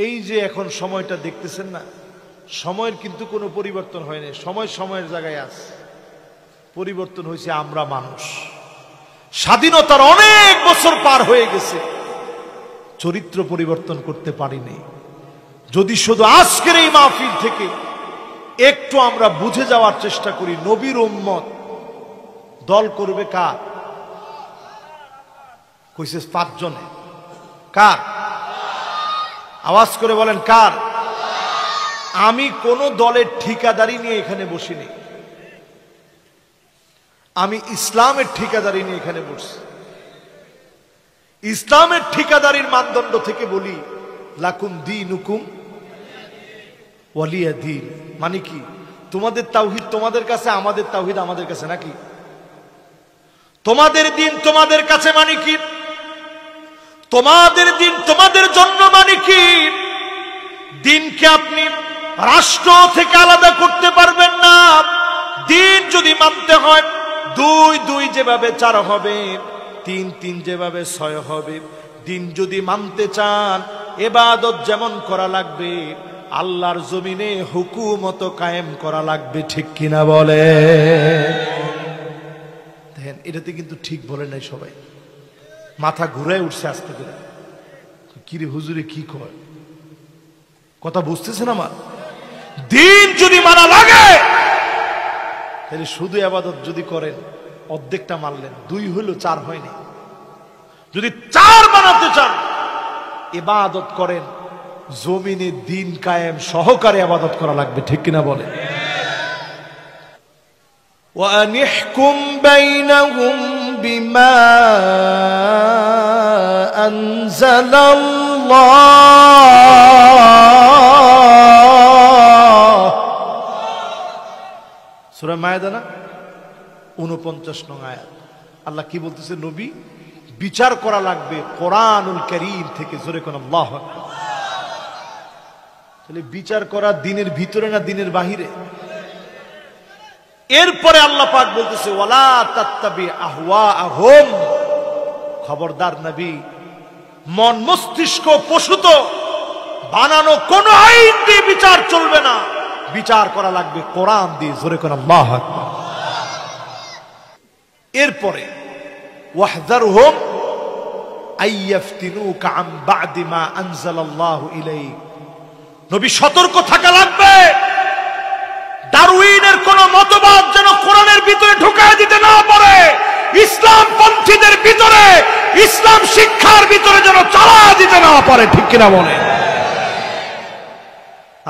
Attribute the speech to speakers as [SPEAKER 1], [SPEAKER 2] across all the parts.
[SPEAKER 1] এই যে এখন সময়টা দেখতেছেন না, সময়ের কিন্তু কোনো পরিবর্তন হয়নি। সময় সময়ের জায়গায় আছে, পরিবর্তন হয়েছে আমরা মানুষ। স্বাধীনতার অনেক বছর পার হয়ে গেছে, চরিত্র পরিবর্তন করতে পারিনি। যদি শুধু আজকের এই মাহফিল থেকে একটু আমরা বুঝে যাওয়ার চেষ্টা করি, নবীর উম্মত দল করবে কার? কইছে 5 জনে। কার? আওয়াজ করে বলেন কার? আমি কোন দলের ঠিকাদারি নিয়ে এখানে বসিনি, আমি ইসলামের ঠিকাদারি নিয়ে এখানে বসছি। ইসলামের ঠিকাদারির মানদণ্ড থেকে বলি, লাকুম দীনুকুম ওয়ালিয়া দীন। মানে কি? তোমাদের তাওহীদ তোমাদের কাছে, আমাদের তাওহীদ আমাদের কাছে, নাকি? তোমাদের দিন তোমাদের কাছে মানে কি? তোমাদের দিন তোমাদের জন্য মানে কি? দিনকে আপনি রাষ্ট্র থেকে আলাদা করতে পারবেন না। দিন যদি মানতে হয়, 2 2 যেভাবে 4 হবে, 3 3 যেভাবে 6 হবে। দিন যদি মানতে চান, ইবাদত যেমন করা লাগবে, আল্লাহর জমিনে হুকুমত কায়েম করা লাগবে। ঠিক কিনা বলে? দেখেন, এটাতে কিন্তু ঠিক বলে নাই সবাই, মাথা ঘুরায় উঠছে আস্তে করে। কিরে হুজুরে কি কয়, কথা বুঝতেছেন আমার? দিন যদি মানা লাগে, তাহলে শুধু ইবাদত যদি করেন, অর্ধেকটা মানলেন, 2 হইল, 4 হয়নি। যদি 4 বানাতে চান, ইবাদত করেন, জমিনে দিন কায়েম সহকারে ইবাদত করা লাগবে। ঠিক কিনা বলে? ওয়ানিহকুম বাইনাহুম বিমা আনজালাল্লাহ। সূরা মায়েদা না, 49 নং আয়াত। আল্লাহ কি বলতেছে? নবী, বিচার করা লাগবে কোরআনুল কারীম থেকে। জোরে কোন আল্লাহু আকবার। তাহলে বিচার করা দিনের ভিতরে না দিনের বাহিরে? এরপরে আল্লাহ পাক বলতেছে, ওয়ালা তাত্তাবি আহওয়াআহুম। খবরদার নবী, মন মস্তিষ্ক প্রসূত বানানো কোন আইন দিয়ে বিচার চলবে না, বিচার করা লাগবে কোরআন দিয়ে। জোরে কোন আল্লাহু আকবার। এরপরে ওয়াহযারহুম আইয়াফতিনুকা আন বা'দি মা আনজালাল্লাহু ইলাইক। নবী, সতর্ক থাকা লাগবে, ডারউইনের কোন মতবাদ যেন কোরআনের ভিতরে ঢুকায় দিতে না পারে, ইসলাম পন্থীদের ভিতরে, ইসলাম শিক্ষার ভিতরে যেন চালা দিতে না পারে। ঠিক কিনা বলে?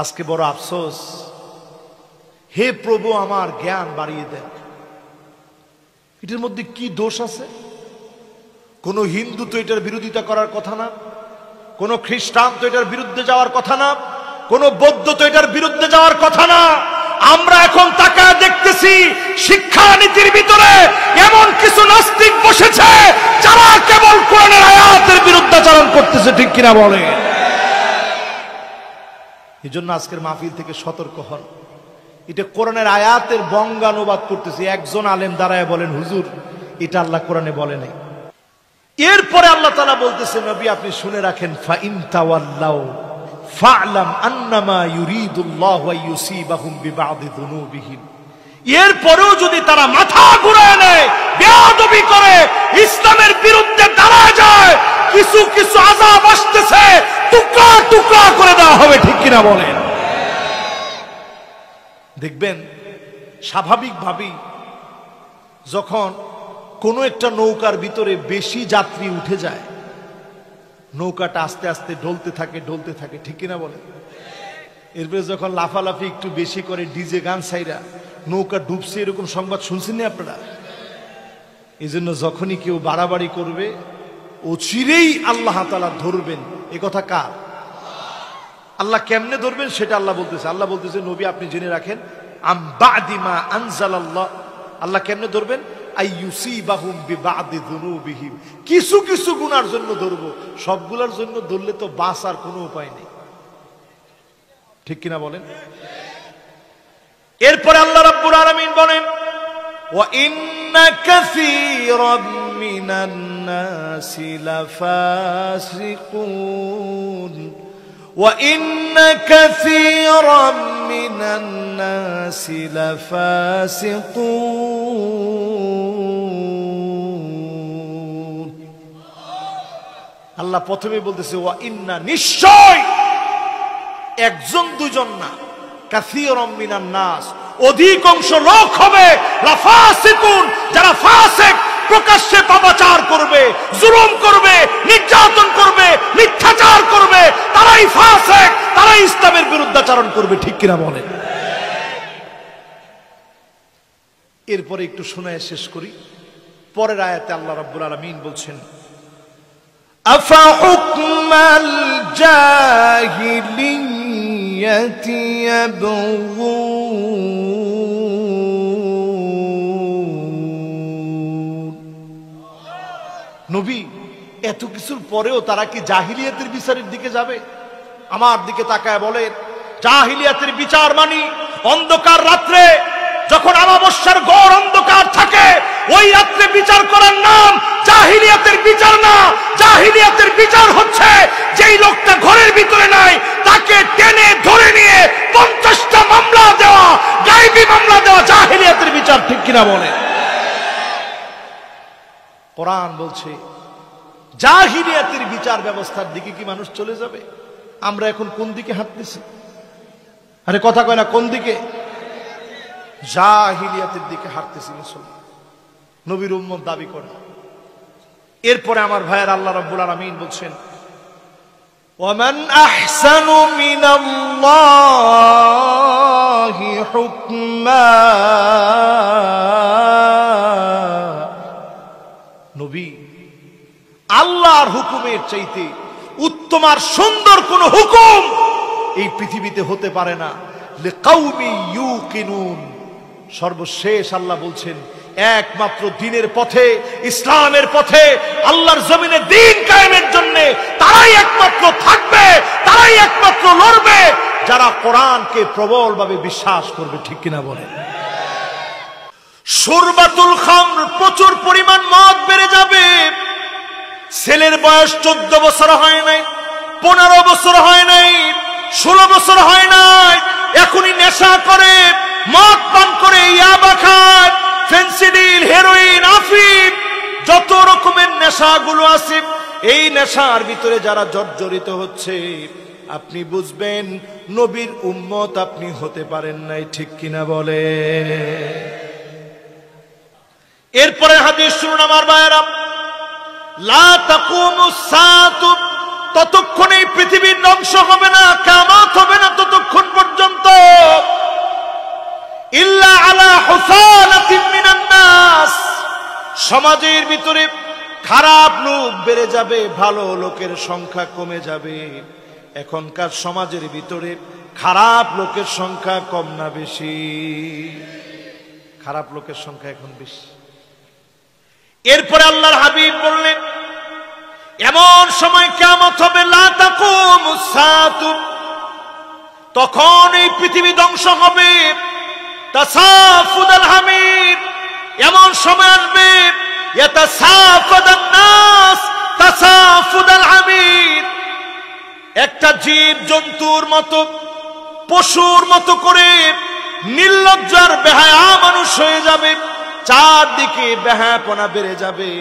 [SPEAKER 1] আজকে বড় আফসোস। হে প্রভু, আমার জ্ঞান বাড়িয়ে দেন। এটার মধ্যে কি দোষ আছে? কোন হিন্দু তো এটার বিরোধিতা করার কথা না, কোন খ্রিস্টান তো এটার বিরুদ্ধে যাওয়ার কথা না, কোন বৌদ্ধ তো এটার বিরুদ্ধে যাওয়ার কথা না। আমরা এখন তাকায় দেখতেছি, শিক্ষানীতির ভিতরে এমন কিছু নাস্তিক বসেছে যারা কেবল কোরআনের আয়াতের বিরুদ্ধাচরণ করতেছে। ঠিক কিনা বলে? এই জন্য আজকের মাহফিল থেকে সতর্ক হন। এটা কোরআনের আয়াতের বঙ্গানুবাদ করতেছে, একজন আলেম দাঁড়ায় বলেন, হুজুর, এটা আল্লাহ কোরআনে বলে নাই। এরপরে আল্লাহ তাআলা বলতেছে, নবী আপনি শুনে রাখেন, ফা ইন তাওয়াল্লাউ ফা'লাম আন্নামা ইউরিদুল্লাহু আইয়ুসিবাহুম বিবা'দি যুনুবিহিম। এরপরেও যদি তারা মাথা ঘুরায় নেয়, বেয়াদবি করে, ইসলামের বিরুদ্ধে দাঁড়ায় যায়, কিছু কিছু আযাব আসতেছে, টুকরা টুকরা করে দেওয়া হবে। ঠিক কিনা বলেন? দেখবেন স্বাভাবিকভাবেই যখন কোনো একটা নৌকার ভিতরে বেশি যাত্রী উঠে যায়, নৌকাটা আস্তে আস্তে ঢলতে থাকে, ঢলতে থাকে। ঠিক কিনা বলেন? এরপরে যখন লাফালাফি একটু বেশি করে, ডিজে গান ছাইরা নৌকা ডুবছে, এরকম সংবাদ শুনছেন না আপনারা? এই জন্য যখনই কেউ বাড়াবাড়ি করবে, অচিরেই আল্লাহ তাআলা ধরবেন। এ কথা কার? আল্লাহ কেমনে ধরবেন সেটা আল্লাহ বলতেছে। আল্লাহ বলতেছে, নবী আপনি জেনে রাখেন, আম বা'দি মা আনজালাল্লাহ। আল্লাহ কেমনে ধরবেন? আইয়ুসিবাহুম বিবা'দি যুনুবিহিম। কিছু কিছু গুনার জন্য ধরবো, সবগুলোর জন্য ধরলে তো বাঁচার কোনো উপায় নেই। ঠিক কিনা বলেন? এরপরে আল্লাহ রাব্বুল আলামিন বলেন, ওয়া ইন্না কাসীরাম মিনান নাসি লাফাসিকুন وَإِنَّ كَثِيرًا مِنَ النَّاسِ لَفَاسِقُونَ। আল্লাহ প্রথমে বলতেছে ওয়া ইন্না, নিশ্চয়, একজন দুজন না, কাসীরাম মিনান নাস, অধিকাংশ লোক হবে লাফাসিকুন, যারা ফাসিক, প্রকাশ্যে পাপাচার করবে, জুলুম করবে, নির্যাতন করবে, মিথ্যাচার করবে, তারাই ফাসিক, তারাই ইসলামের বিরুদ্ধাচরণ করবে। ঠিক কিনা বলেন? এরপরে একটু শোনায় শেষ করি। পরের আয়াতে আল্লাহ রাব্বুল আলামিন বলছেন আফা হুকমাল জাহিলিয়াতি ইয়াবগুন। নবী, এত কিছুর পরেও তারা কি জাহিলিয়াতের বিচারের দিকে যাবে? আমার দিকে তাকায় বলেন, জাহিলিয়াতের বিচার মানি অন্ধকার রাত্রে, যখন অমাবস্যার গড় অন্ধকার থাকে, ওই রাত্রে বিচার করার নাম জাহিলিয়াতের বিচার না। জাহিলিয়াতের বিচার হচ্ছে যেই লোকটা ঘরের ভিতরে নাই তাকে টেনে ধরে নিয়ে 50টা মামলা দেওয়া, গায়েবী মামলা দেওয়া জাহিলিয়াতের বিচার। ঠিক কিনা বলে? কোরআন বলছে জাহিলিয়াতের বিচার ব্যবস্থার দিকে কি মানুষ চলে যাবে? আমরা এখন কোন দিকে হাঁটতেছি? আরে কথা কয় না, কোন দিকে? জাহিলিয়াতের দিকে হাঁটতেছি মুসলমান, নবীর উম্মত দাবি করে। এরপরে আমার ভাইয়ের আল্লাহ রাব্বুল আলামিন বলছেন ওয়ামান আহসানু মিনাল্লাহি হুকমা। নবী, আল্লাহর হুকুমের চাইতে উত্তম আর সুন্দর কোন হুকুম এই পৃথিবীতে হতে পারে না। লিকাউমি ইউকিনুন। সর্বশেষ আল্লাহ বলছেন একমাত্র দ্বীনের পথে, ইসলামের পথে, আল্লাহর জমিনে দ্বীন কায়েমের জন্য তারাই একমাত্র থাকবে, তারাই একমাত্র লড়বে যারা কোরআনকে প্রবলভাবে বিশ্বাস করবে। ঠিক কিনা বলে? শুরবাতুল খামর, প্রচুর পরিমাণ মদ বেড়ে যাবে। ছেলের বয়স 14 বছর হয় নাই, 15 বছর হয় নাই, 16 বছর হয় নাই, এখনই নেশা করে, মদ পান করে, ইয়াবা খায়, ফেন্সিডিল, হেরোইন, আফিম, যত রকমের নেশাগুলো আছে, এই নেশার ভিতরে যারা জর্জরিত হচ্ছে, আপনি বুঝবেন নবীর উম্মত আপনি হতে পারেন নাই। ঠিক কিনা বলে? এরপরে হাদিস শুনুন আমার ভাইয়েরা, লা তাকুমুস সাআতু, ততক্ষণ এই পৃথিবীর ধ্বংস হবে না, কিয়ামত হবে না ততক্ষণ পর্যন্ত, ইল্লা আলা হুসালাতিন মিনান নাস, সমাজের ভিতরে খারাপ লোক বেড়ে যাবে, ভালো লোকের সংখ্যা কমে যাবে। এখনকার সমাজের ভিতরে খারাপ লোকের সংখ্যা কম না বেশি? খারাপ লোকের সংখ্যা এখন বেশি। এরপরে আল্লাহর হাবিব বললেন এমন সময় কিয়ামত হবে, লা তাকুমুস সাআতু, তখন এই পৃথিবী ধ্বংস হবে। তাসাফুদাল হামিদ, এমন সময় আসবে, ইয়াতাসাফাদান নাস তাসাফুদাল হামিদ, একটা জীব জন্তুর মতো, পশুর মতো করে নির্লজ্জার বেহায়া মানুষ হয়ে যাবে, চারদিকে বেহায়াপনা বেড়ে যাবে।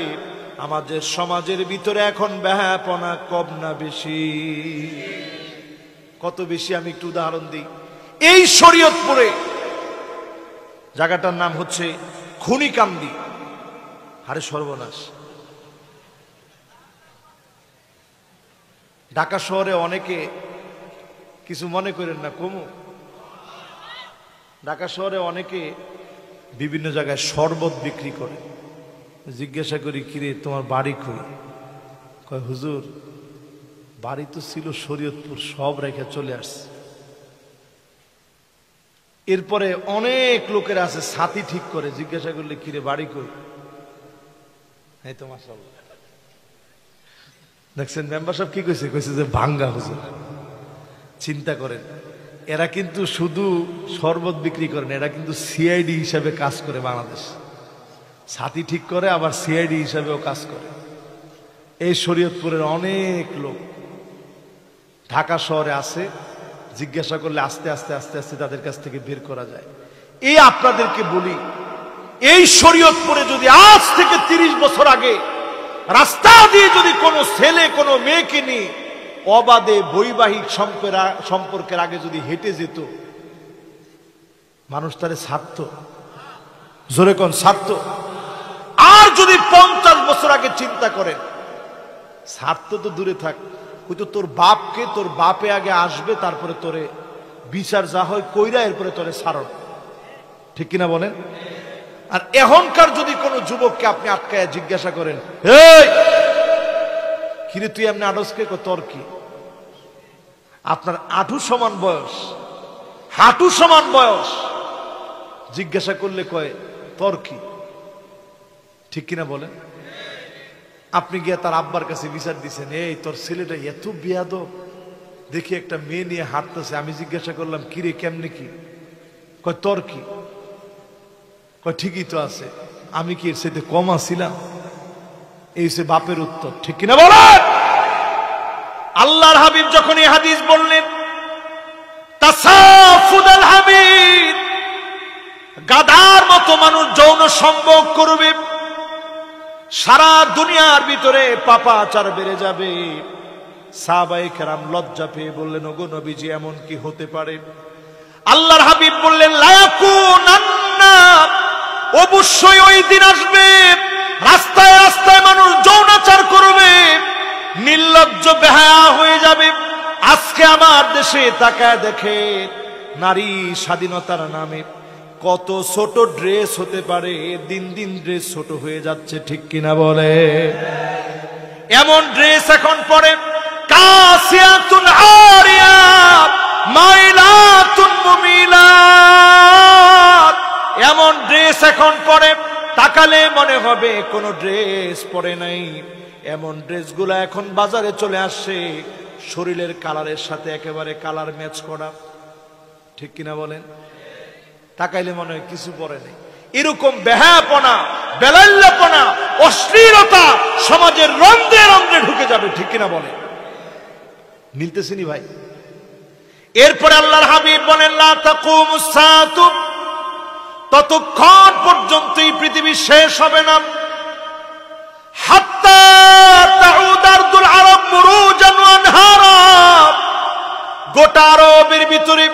[SPEAKER 1] আমাদের সমাজের ভিতরে এখন বেহায়াপনা কম না বেশি? কত বেশি? আমি একটু উদাহরণ দিই। এই শরীয়তপুরে জায়গাটার নাম হচ্ছে খুনিকান্দি। আরে সর্বনাশ! ঢাকা শহরে অনেকে কিছু মনে করেন না, কমু, ঢাকা শহরে অনেকে বিভিন্ন জায়গায় শরবত বিক্রি করে। জিজ্ঞাসা করি, কিরে তোমার বাড়ি কই? কয় হুজুর বাড়ি তো ছিল শরীয়তপুর, সব রেখে চলে আসছে। এরপরে অনেক লোকের আছে ছাতি ঠিক করে, জিজ্ঞাসা করলে কিরে বাড়ি কই? এই তো মাশাআল্লাহ, দেখছেন মেম্বার সাহেব কি কইছে? কইছে যে ভাঙ্গা হুজুর। চিন্তা করেন, এরা কিন্তু শুধু শরবত বিক্রি করেন, এরা কিন্তু সিআইডি হিসাবে কাজ করে বাংলাদেশ। ছাতি ঠিক করে, আবার সিআইডি হিসাবেও কাজ করে। এই শরীয়তপুরের অনেক লোক ঢাকা শহরে আছে, জিজ্ঞাসা করলে আস্তে আস্তে আস্তে আস্তে তাদের কাছ থেকে বের করা যায়। এই আপনাদেরকে বলি, এই শরীয়ত পড়ে যদি আজ থেকে 30 বছর আগে রাস্তা দিয়ে যদি কোনো ছেলে কোনো মেয়েকে নিয়ে অবাধে বৈবাহিক সম্পর্কের আগে যদি হেঁটে যেত, মানুষ তারে ছাড়তো? জোরে কোন ছাড়তো? আর যদি 50 বছর আগে চিন্তা করেন, ছাড়তো তো দূরে থাক, হয়তো তোর বাপকে, তোর বাপে আগে আসবে, তারপরে তোরে বিচার যা হয় কইরা এরপরে তোরে ছাড়ন। ঠিক কিনা বলেন? আর এখনকার যদি কোনো যুবককে আপনি আটকায় জিজ্ঞাসা করেন, এই কিরে তুই এমনি আড়সকে, তোর কি? আপনার আঁটু সমান বয়স, হাঁটু সমান বয়স, জিজ্ঞাসা করলে কয় তোর কি? ঠিক কিনা বলেন? আপনি গিয়ে তার আব্বার কাছে বিচার দিচ্ছেন, এই তোর ছেলেটা এত বেয়াদব, দেখি একটা মেয়ে নিয়ে হাঁটতেছে। আমি জিজ্ঞাসা করলাম, কিরে কেমনে কি? কয় তোর কি? কয় ঠিকই তো আছে, আমি কি এর সাথে কম আছিলাম? এই হচ্ছে বাপের উত্তর। ঠিক কিনা বলেন? আল্লাহর হাবিব যখন এই হাদিস বললেন, তাসাফুদাল হাবিব, গাধার মতো মানুষ যৌন সম্ভোগ করবে, সারা দুনিয়ার ভিতরে পাপাচার বেড়ে যাবে। সাহাবায়ে কেরাম লজ্জা পেয়ে বললেন, ওগো নবীজি এমন কি হতে পারে? আল্লাহর হাবিব বললেন, লা ইয়াকুনান্না, অবশ্যই ওই দিন আসবে রাস্তায় রাস্তায় মানুষ যৌনাচার করবে, নির্লজ্জ বেহায়া হয়ে যাবে। আজকে আমার দেশে তাকায় দেখে, নারী স্বাধীনতার নামে কত ছোট ড্রেস হতে পারে, দিন দিন ড্রেস ছোট হয়ে যাচ্ছে। ঠিক কিনা বলে? এমন ড্রেস এখন পরে, কাসিয়াতুন আরিয়া মাইলাতুন মুমিলাত, এমন ড্রেস এখন পরে তাকালে মনে হবে কোন ড্রেস পরে নাই। এমন ড্রেসগুলো এখন বাজারে চলে আসছে, শরীরের কালারের সাথে একেবারে কালার ম্যাচ করা। ঠিক কিনা বলেন? তাকাইলে মনে হয় কিছু পরে নেই। এরকম বেহায়াপনা, বেলাল্লাপনা, অশ্লীলতা সমাজের রন্ধ্রে রন্ধ্রে ঢুকে যাবে। ঠিক কিনা বলেন? মিলতেছিনি ভাই? এরপরে আল্লাহর হাবিব বলেন, লা তাকুমুস সাআতু, ততক্ষণ পর্যন্ত এই পৃথিবী শেষ হবে না, হাত্তা তাউদ আরদুল আরব মুরুজান ওয়া আনহারা, গোটা আরবের ভিতরে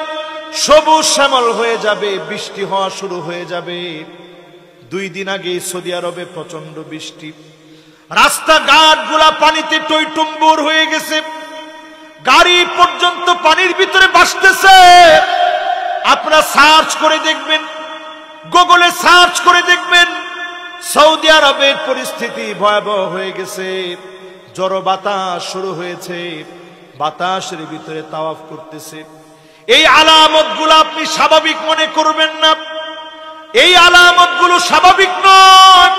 [SPEAKER 1] সবুজ শ্যামল হয়ে যাবে, বৃষ্টি হওয়া শুরু হয়ে যাবে। 2 দিন আগে সৌদি আরবে প্রচন্ড বৃষ্টি, রাস্তাঘাট গুলা পানিতে টইটুম্বুর হয়ে গেছে, গাড়ি পর্যন্ত পানির ভিতরে ভাসতেছে। আপনারা সার্চ করে দেখবেন, গুগলে সার্চ করে দেখবেন, সৌদি আরবের পরিস্থিতি ভয়াবহ হয়ে গেছে। ঝড়ো বাতাস শুরু হয়েছে, বাতাসের ভিতরে তাওয়াফ করতেছে। এই আলামত গুলো আপনি স্বাভাবিক মনে করবেন না, এই আলামত গুলো স্বাভাবিক নয়।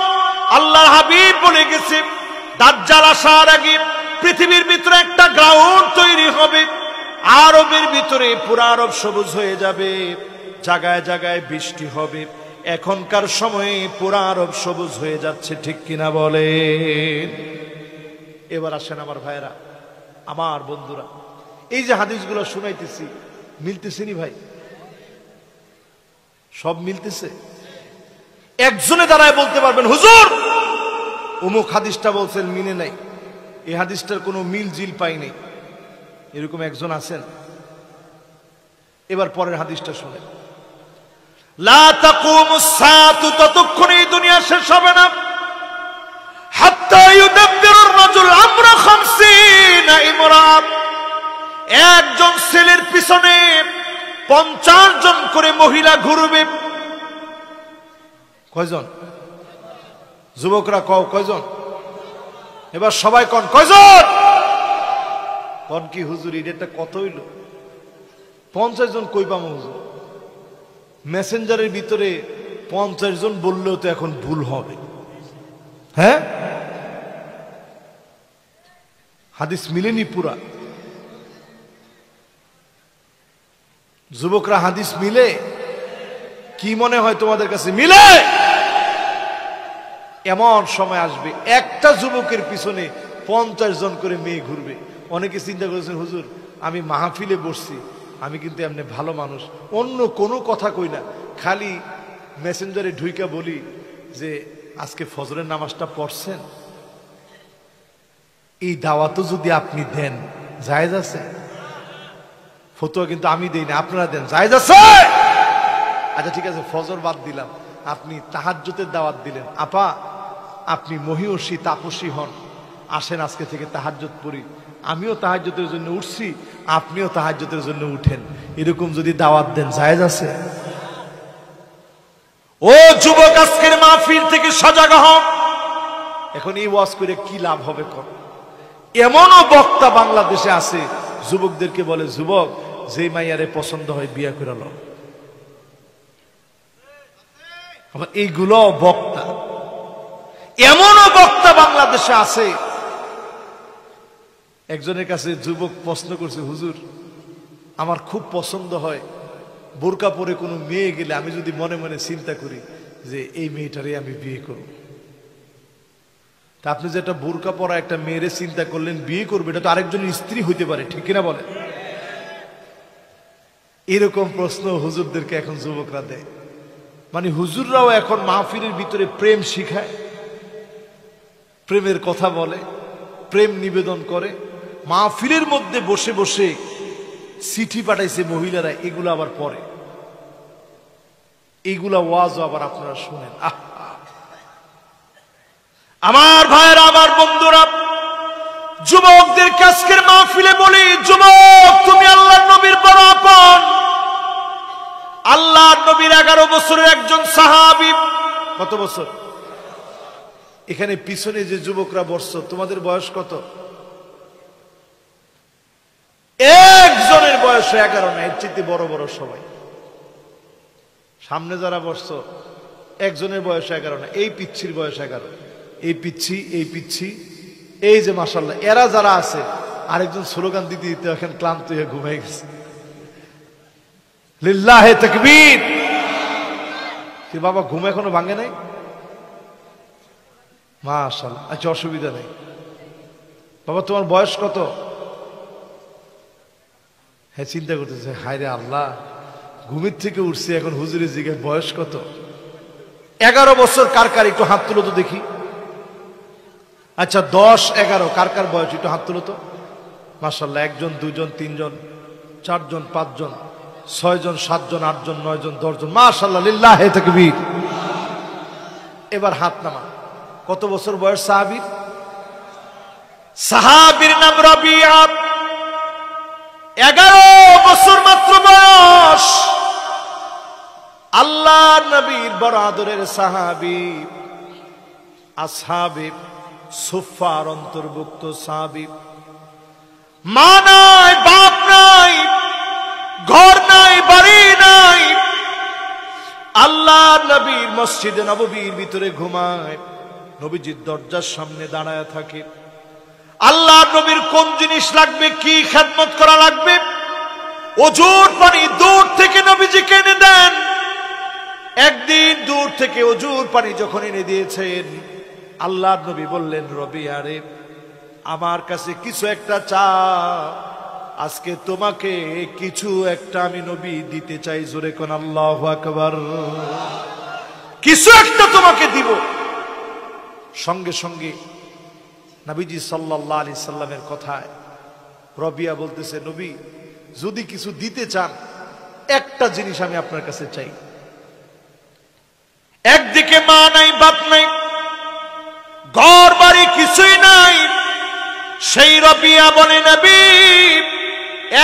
[SPEAKER 1] আল্লাহর হাবিব বলে গেছে, দাজ্জাল আসার আগে পৃথিবীর ভিতরে একটা গ্রাউন্ড তৈরি হবে, আরবের ভিতরে পুরো আরব সবুজ হয়ে যাবে, জায়গায় জায়গায় বৃষ্টি হবে। এখনকার সময়ে পুরো আরব সবুজ হয়ে যাচ্ছে। ঠিক কিনা বলেন? এবার আসেন আমার ভাইরা, আমার বন্ধুরা, এই যে হাদিসগুলো শুনাইতেছি, মিলতেছেনি ভাই? সব মিলতেছে? একজনে দাঁড়ায় বলতে পারবেন, হুজুর অমুক হাদিসটা বলছেন মিলে নাই, এই হাদিসটার কোনো মিল জিল পাইনি, এরকম একজন আছেন? এবার পরের হাদিসটা শুনে, লা তাকুমুস সাআতু, ততক্ষণ এই দুনিয়া শেষ হবে না, হাত্তা ইউদাব্বিরুর রাজুল আমরা 50 ইমরাত, একজন ছেলের পিছনে 50 জন করে মহিলা ঘুরবে। কয়জন? যুবকরা কও কয়জন? এবার সবাই কন কয়জন? কন কি হুজুর এটা কত হইল? 50 জন কই পাবো হুজুর? মেসেঞ্জারের ভিতরে 50 জন বললেও তো এখন ভুল হবে। হ্যাঁ, হাদিস মিলেনি পুরা। যুবকরা হাদিস মিলে? কি মনে হয় তোমাদের কাছে মিলে? এমন সময় আসবে একটা যুবকের পিছনে 50 জন করে মেয়ে ঘুরবে। অনেকে চিন্তা করেছেন, হুজুর আমি মাহফিলে বসছি, আমি কিন্তু এমনি ভালো মানুষ, অন্য কোনো কথা কই না, খালি মেসেঞ্জারে ঢুইকা বলি যে আজকে ফজরের নামাজটা পড়ছেন? এই দাওয়াতও যদি আপনি দেন জায়েজ আছে? ফতোয়া কিন্তু আমি দেই না, আপনারা দেন, জায়েজ আছে? আচ্ছা ঠিক আছে, ফজর বাদ দিলাম, আপনি তাহাজ্জুদের দাওয়াত দিলেন, আপা আপনি মহিয়সী তাপসী হন, আসেন আজকে থেকে তাহাজ্জুদ পড়ি, আমিও তাহাজ্জুদের জন্য উঠছি, আপনিও তাহাজ্জুদের জন্য উঠেন, এরকম যদি দাওয়াত দেন জায়েজ আছে? ও যুবক, আজকের মাহফিল থেকে সজাগ হও। এখন এই ওয়াজ করে কি লাভ হবে? কর এমনও বক্তা বাংলাদেশে আছে যুবকদেরকে বলে, যুবক যেই মাইয়ারে পছন্দ হয় বিয়া করে লো। এইগুলো বক্তা, এমনও বক্তা বাংলাদেশে আছে। একজনের কাছে যুবক প্রশ্ন করছে, হুজুর আমার খুব পছন্দ হয়, বোরকা পরে কোনো মেয়ে গেলে আমি যদি মনে মনে চিন্তা করি যে এই মেয়েটারে আমি বিয়ে করব, তা আপনি যে একটা বোরকা পরা একটা মেয়েরে চিন্তা করলেন বিয়ে করবে, এটা তো আরেকজনের স্ত্রী হইতে পারে, ঠিক কিনা বলে? এরকম প্রশ্ন হুজুরদেরকে এখন যুবকরা দেয়। মানে হুজুররাও এখন মাহফিলের ভিতরে প্রেম শিখায়, প্রেমের কথা বলে, প্রেম নিবেদন করে, মাহফিলের মধ্যে বসে বসে চিঠি পাঠাইছে মহিলারা, এগুলো আবার পড়ে, এইগুলা ওয়াজও আবার আপনারা শুনেন। আমার ভাইয়েরা, আমার বন্ধুরা, যুবকদের আজকের মাহফিলে বলি, যুবক তুমি আল্লাহর নবীর বড় আপন। আল্লাহর নবীর 11 বছরের একজন সাহাবী। কত বছর? এখানে পিছনে যে যুবকরা বসছো, তোমাদের বয়স কত? একজনের বয়স 11 না, এর চেয়ে বড় বড় সবাই। সামনে যারা বসছো একজনের বয়স 11 না, এই পিচ্ছির বয়স 11, এই পিচ্ছি, এই পিচ্ছি, এই যে মাশাআল্লাহ, এরা যারা আছে, আরেকজন স্লোগান দিতে দিতে এখন ক্লান্ত হয়ে ঘুমাই গেছে। লিল্লাহে তাকবীর। কি বাবা, ঘুম এখনো ভাঙে নাই? মাশাআল্লাহ, আচ্ছা অসুবিধা নেই। বাবা তোমার বয়স কত? হ্যাঁ, চিন্তা করতেছে, হায় রে আল্লাহ, ঘুমের থেকে উঠছে, এখন হুজুরের জিজ্ঞাসা বয়স কত? 11 বছর। কার কার একটু হাত তুলো তো দেখি। আচ্ছা 10, 11 কার কার বয়স একটু হাত তুলো তো। মাশাআল্লাহ, 1 জন, 2 জন, 3 জন, 4 জন, 5 জন, 6 জন, 7 জন, 8 জন, 9 জন, 10 জন, মাশাআল্লাহ, লিল্লাহে তাকবীর। এবার হাত নামা। কত বছর বয়স সাহাবীর? সাহাবীর নাম রবিআ, 11 বছর মাত্র বয়স। আল্লাহর নবীর বড় আদরের সাহাবী, আসহাবে সুফফার অন্তর্ভুক্ত সাহাবী। মা নাই, বাপ নাই, ঘর নাই, বাড়ি নাই। আল্লাহর নবীর মসজিদে নববীর ভিতরে ঘুমায়, নবীজির দরজার সামনে দাঁড়ায় থাকে। আল্লাহর নবীর কোন জিনিস লাগবে, কি খেদমত করা লাগবে, ওজুর পানি দূর থেকে নবীজিকে এনে দেন। একদিন দূর থেকে ওজুর পানি যখন এনে দিয়েছেন, আল্লাহর নবী বললেন, রবিআ রে, আমার কাছে কিছু একটা চা, আজকে তোমাকে কিছু একটা আমি নবী দিতে চাই। জোরে কোন আল্লাহু আকবার। কিছু একটা তোমাকে দিব। সঙ্গে সঙ্গে নবীজি সাল্লাল্লাহু আলাইহি সাল্লামের কথায় রবিআ বলতেছে, নবী যদি কিছু দিতে চান, একটা জিনিস আমি আপনার কাছে চাই। একদিকে মা নাই, বাপ নাই, ঘর বাড়ি কিছুই নাই। সেই রবিআ বলে, নবী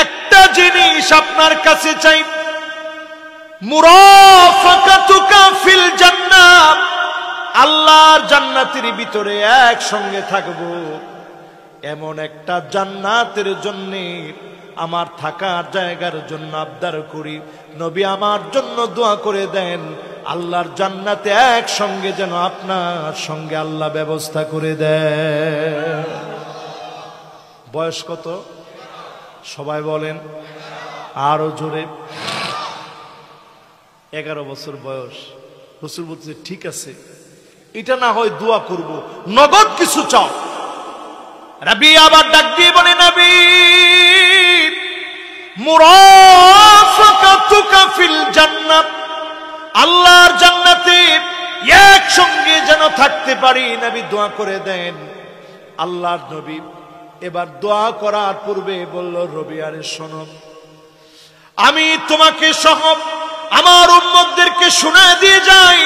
[SPEAKER 1] একটা জিনিস আপনার কাছে চাই, মুরাফাকাতুকা ফিল জান্নাহ, আল্লাহর জান্নাতের ভিতরে একসঙ্গে থাকবো, এমন একটা জান্নাতের জন্য আমার থাকার জায়গার জন্য আবদার করি। নবী আমার জন্য দোয়া করে দেন, আল্লাহর জান্নাতে একসঙ্গে যেন আপনার সঙ্গে আল্লাহ ব্যবস্থা করে দেন। বয়স কত? সবাই বলেন আরো জোরে। 11 বছর বয়স। রাসূল বলছে, ঠিক আছে, এটা না হয় দোয়া করব, নগদ কিছু চাও। রবি আবার ডাক দিয়ে বলে, নবী যেন থাকতে পারি। নবী দোয়া করে দেন। আল্লাহর নবী এবার দোয়া করার পূর্বে বলল, রবিয়ারে শোনো, আমি তোমাকে সহ আমার উম্মতদেরকে শোনায় দিয়ে যাই,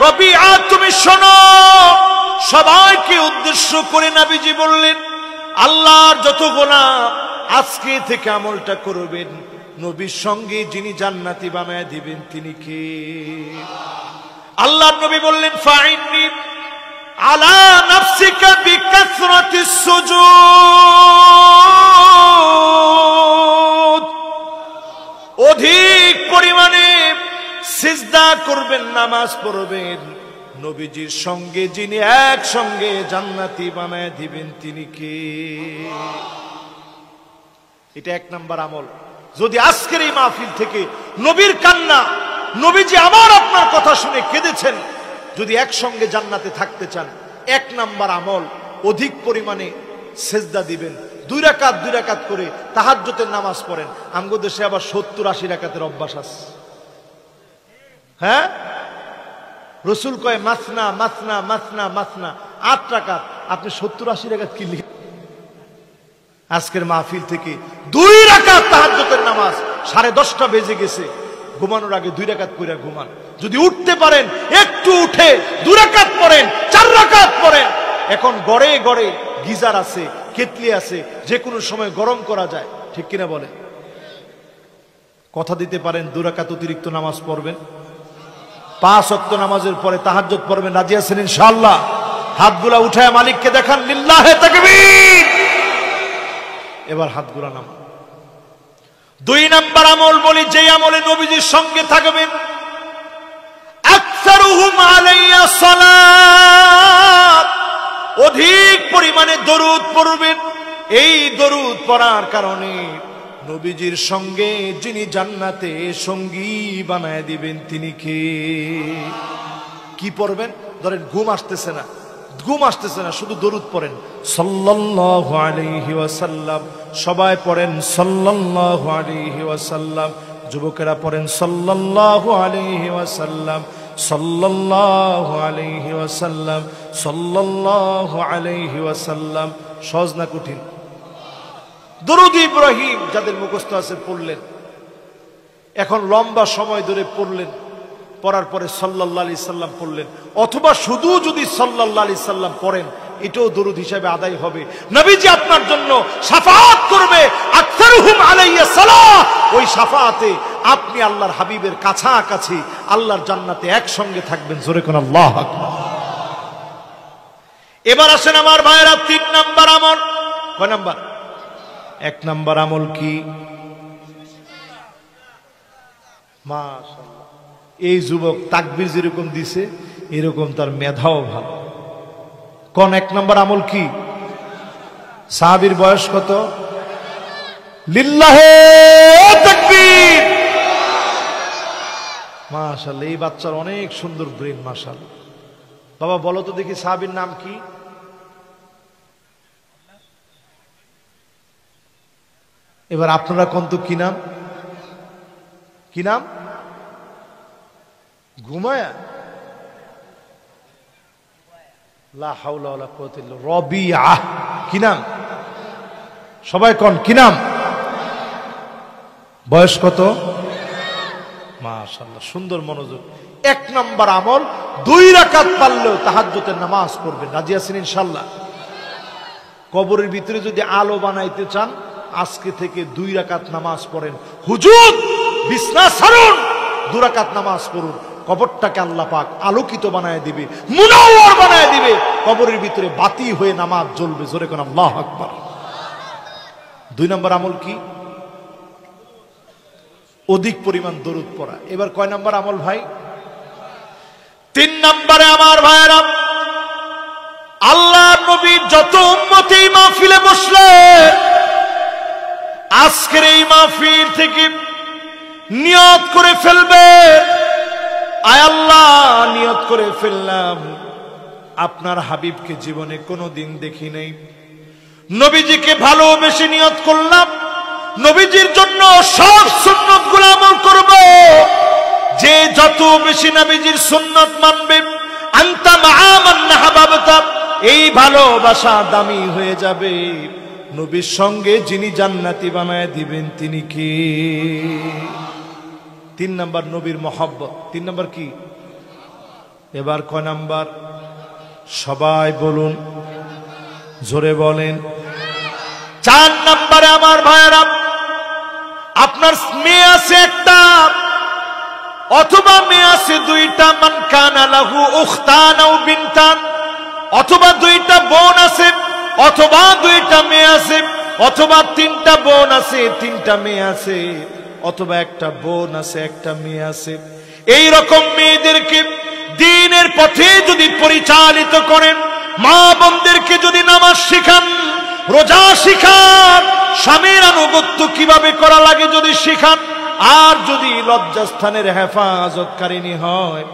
[SPEAKER 1] রবিআ তুমি শোনো। সবাইকে উদ্দেশ্য করে নবীজি বললেন, আল্লাহর যত গোলাম আজকে থেকে আমলটা করবেন, নবীর সঙ্গে যিনি জান্নাতি বানায় দিবেন তিনি কে? আল্লাহর নবী বললেন, ফাইন্নি আলা নাফসিকা বিকাসরাতিস সুজুদ, অধিক পরিমাণে সিজদা করবেন, নামাজ পড়বেন, নবীজির সঙ্গে যিনি একসঙ্গে জান্নাতি বানায় দিবেন তিনি কে? এটা এক নাম্বার আমল। যদি আজকের এই মাহফিল থেকে নবীর কান্না, নবীজি আমার আপনার কথা শুনে কেঁদেছেন, যদি একসঙ্গে জান্নাতে থাকতে চান, এক নাম্বার আমল অধিক পরিমাণে সেজদা দিবেন। 2 রাকাত করে তাহাজ্জুদের নামাজ পড়েন। আমগো দেশে আবার 70-80 রাকাতের অভ্যাস আছে। হ্যাঁ, রসুল কয় মাসনা মাসনা মাসনা মাসনা, 8 রাকাত। আপনি 70-80 রাকাত কি লিখেন? আজকের মাহফিল থেকে 2 রাকাত তাহাজ্জুদের নামাজ, 10:30টা বেজে গেছে, ঘুমানোর আগে 2 রাকাত পড়ে ঘুমান। যদি উঠতে পারেন একটু উঠে 2 রাকাত পড়েন, 4 রাকাত পড়েন। এখন গড়ে গড়ে গিজার আছে, কেতলি আছে, যে কোনো সময় গরম করা যায়, ঠিক কিনা বলে? কথা দিতে পারেন 2 রাকাত অতিরিক্ত নামাজ পড়বেন, 5 ওয়াক্ত নামাজের পরে তাহাজ্জুদ পড়বেন। রাজি আছেন ইনশাআল্লাহ? হাতগুলা উঠায় মালিককে দেখান, লিল্লাহে তাকবীর। এবার হাতগুলা নামান। 2 নাম্বার আমল বলি, যে আমলে নবীজির সঙ্গে থাকবেন, আকসারুহুম আলাইয়া সালাত, অধিক পরিমাণে দরুদ পড়বেন। এই দরুদ পড়ার কারণে নবীজির সঙ্গে যিনি জান্নাতে সঙ্গী বানায় দিবেন তিনি কে? কি পড়বেন? ধরেন ঘুম আসতেছে না, শুধু দরুদ পড়েন, সাল্লাল্লাহু আলাইহি ওয়াসাল্লাম। সবাই পড়েন সাল্লাল্লাহু আলাইহি ওয়াসাল্লাম। যুবকেরা পড়েন সাল্লাল্লাহু আলাইহি ওয়াসাল্লাম, সাল্লাল্লাহু আলাইহি ওয়াসাল্লাম, সাল্লাল্লাহু আলাইহি ওয়াসাল্লাম। সহজ না কঠিন? দরুদ ইব্রাহিম যাদের মুখস্থ আছে পড়লেন, এখন লম্বা সময় ধরে পড়লেন, পড়ার পরে সাল্লাল্লাহু আলাইহি সাল্লাম পড়লেন, অথবা শুধু যদি সাল্লাল্লাহু আলাইহি সাল্লাম পড়েন, এটাও দরুদ হিসাবে আদায় হবে। নবীজি আপনার জন্য শাফাআত করবে, আকসারুহুম আলাইয়া সালাহ। ওই শাফাআতে আপনি আল্লাহর হাবিবের কাছাকাছি আল্লাহর জান্নাতে একসঙ্গে থাকবেন। জোরে কোন আল্লাহু আকবার। এবার আসেন আমার ভাইয়েরা, 3 নাম্বার আমল। কয় নাম্বার? 1 নাম্বার আমল কি? মাশাআল্লাহ, এই যুবক তাকবীর যেরকম দিছে এরকম তার মেধাও ভালো। কোন 1 নাম্বার আমল কি? সাহাবীর বয়স কত? লিল্লাহে তাকবীর। মাশাআল্লাহ, এই বাচ্চার অনেক সুন্দর ব্রেন। মাশাআল্লাহ। বাবা বলো তো দেখি, সাহাবীর নাম কি? এবার আপনারা কোন তো কি নাম? কি নাম? ঘুমায়া? লা হাওলা ওয়ালা কুওয়াতা ইল্লা বিল্লাহ। রবিআ। কি নাম? সবাই কোন কি নাম? বয়স কত? মাশাআল্লাহ, সুন্দর মনোযোগ। 1 নাম্বার আমল, 2 রাকাত পারলেও তাহাজ্জুদের নামাজ পড়বেন। রাজি আছেন ইনশাআল্লাহ? কবরের ভিতরে যদি আলো বানাইতে চান, আজকে থেকে 2 রাকাত নামাজ পড়েন। হুজুর বিছনা ছাড়ুন, 2 রাকাত নামাজ পড়ুন। কবরটাকে আল্লাহ পাক আলোকিত বানায় দিবে, মুনাওয়ার বানায় দিবে। কবরের ভিতরে বাতি হয়ে নামাজ জ্বলবে। জোরে কোন আল্লাহু আকবার। 2 নম্বর আমল কি? অধিক পরিমাণ দরুদ পড়া। এবার কয় নাম্বার আমল ভাই? 3 নম্বরে আমার ভাইয়েরা, আল্লাহর নবীর যত উম্মত এই মাহফিলে বসলে, আজকের এই মাহফিল থেকে নিয়ত করে ফেলবে, আয় আল্লাহ নিয়ত করে ফেললাম, আপনার হাবিবকে জীবনে কোনোদিন দেখি নাই, নবীজিকে ভালোবেসে নিয়ত করলাম, নবীজির জন্য সব সুন্নতগুলো আমল করব। যে যত বেশি নবীজির সুন্নত মানবে, আনতা মাআ মান আহবাবতা, এই ভালোবাসা দামি হয়ে যাবে নবীর সঙ্গে যিনি জান্নাতি বানায় দিবেন তিনি কি? 3 নাম্বার নবীর মহব্বত। 3 নাম্বার কি? এবার কয় নাম্বার? সবাই বলুন, জোরে বলেন। 4 নাম্বারে আমার ভাইয়েরা, আপনার মেয়ে আছে একটা অথবা মেয়ে আছে 2টা, মান কানা লাহু উখতান আও বিনতান, অথবা 2টা বোন আছে অথবা 2টা মেয়ে আছে, অথবা 3টা বোন আছে 3টা মেয়ে আছে, অথবা একটা বোন আছে একটা মেয়ে আছে। এই রকম মেয়েদেরকে দ্বীনের পথে যদি পরিচালিত করেন, মা বোনদেরকে যদি নামাজ শিখান, রোজা শিখান, স্বামীর আনুগত্য কিভাবে করা লাগে যদি শিখান, আর যদি লজ্জাস্থানের হেফাজতকারিনী হয়,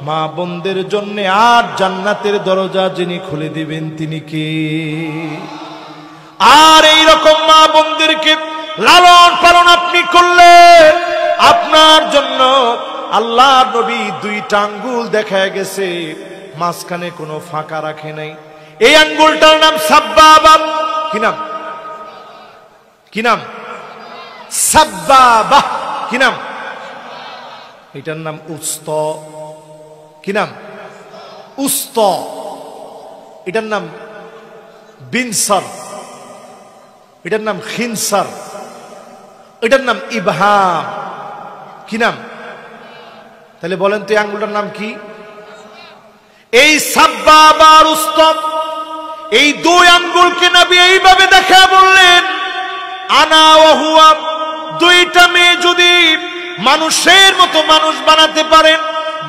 [SPEAKER 1] মা বোনদের জন্য আর জান্নাতের দরজা যিনি খুলে দিবেন তিনি কে? আর এই রকম মা বোনদেরকে লালন পালন আপনি করলে আপনার জন্য আল্লাহ নবী 2টা আঙ্গুল দেখায় গেছে, মাঝখানে কোনো ফাঁকা রাখে নাই। এই আঙ্গুলটার নাম সাব্বাবা। কি নাম? কি নাম? সাব্বাবা। কি নাম? এটার নাম উস্ত। কি নাম? উস্ত। এটার নাম বিনসার, এটার নাম খিনসার, এটার নাম ইবহাম। কি নাম? তাহলে বলেন তো এই আঙ্গুলটার নাম কি? এই সাব্বাবা আর উস্ত, এই 2 আঙ্গুলকে নবী এইভাবে দেখা বললেন, আনা ওয়া হুয়া, 2টা মেয়ে যদি মানুষের মতো মানুষ বানাতে পারেন,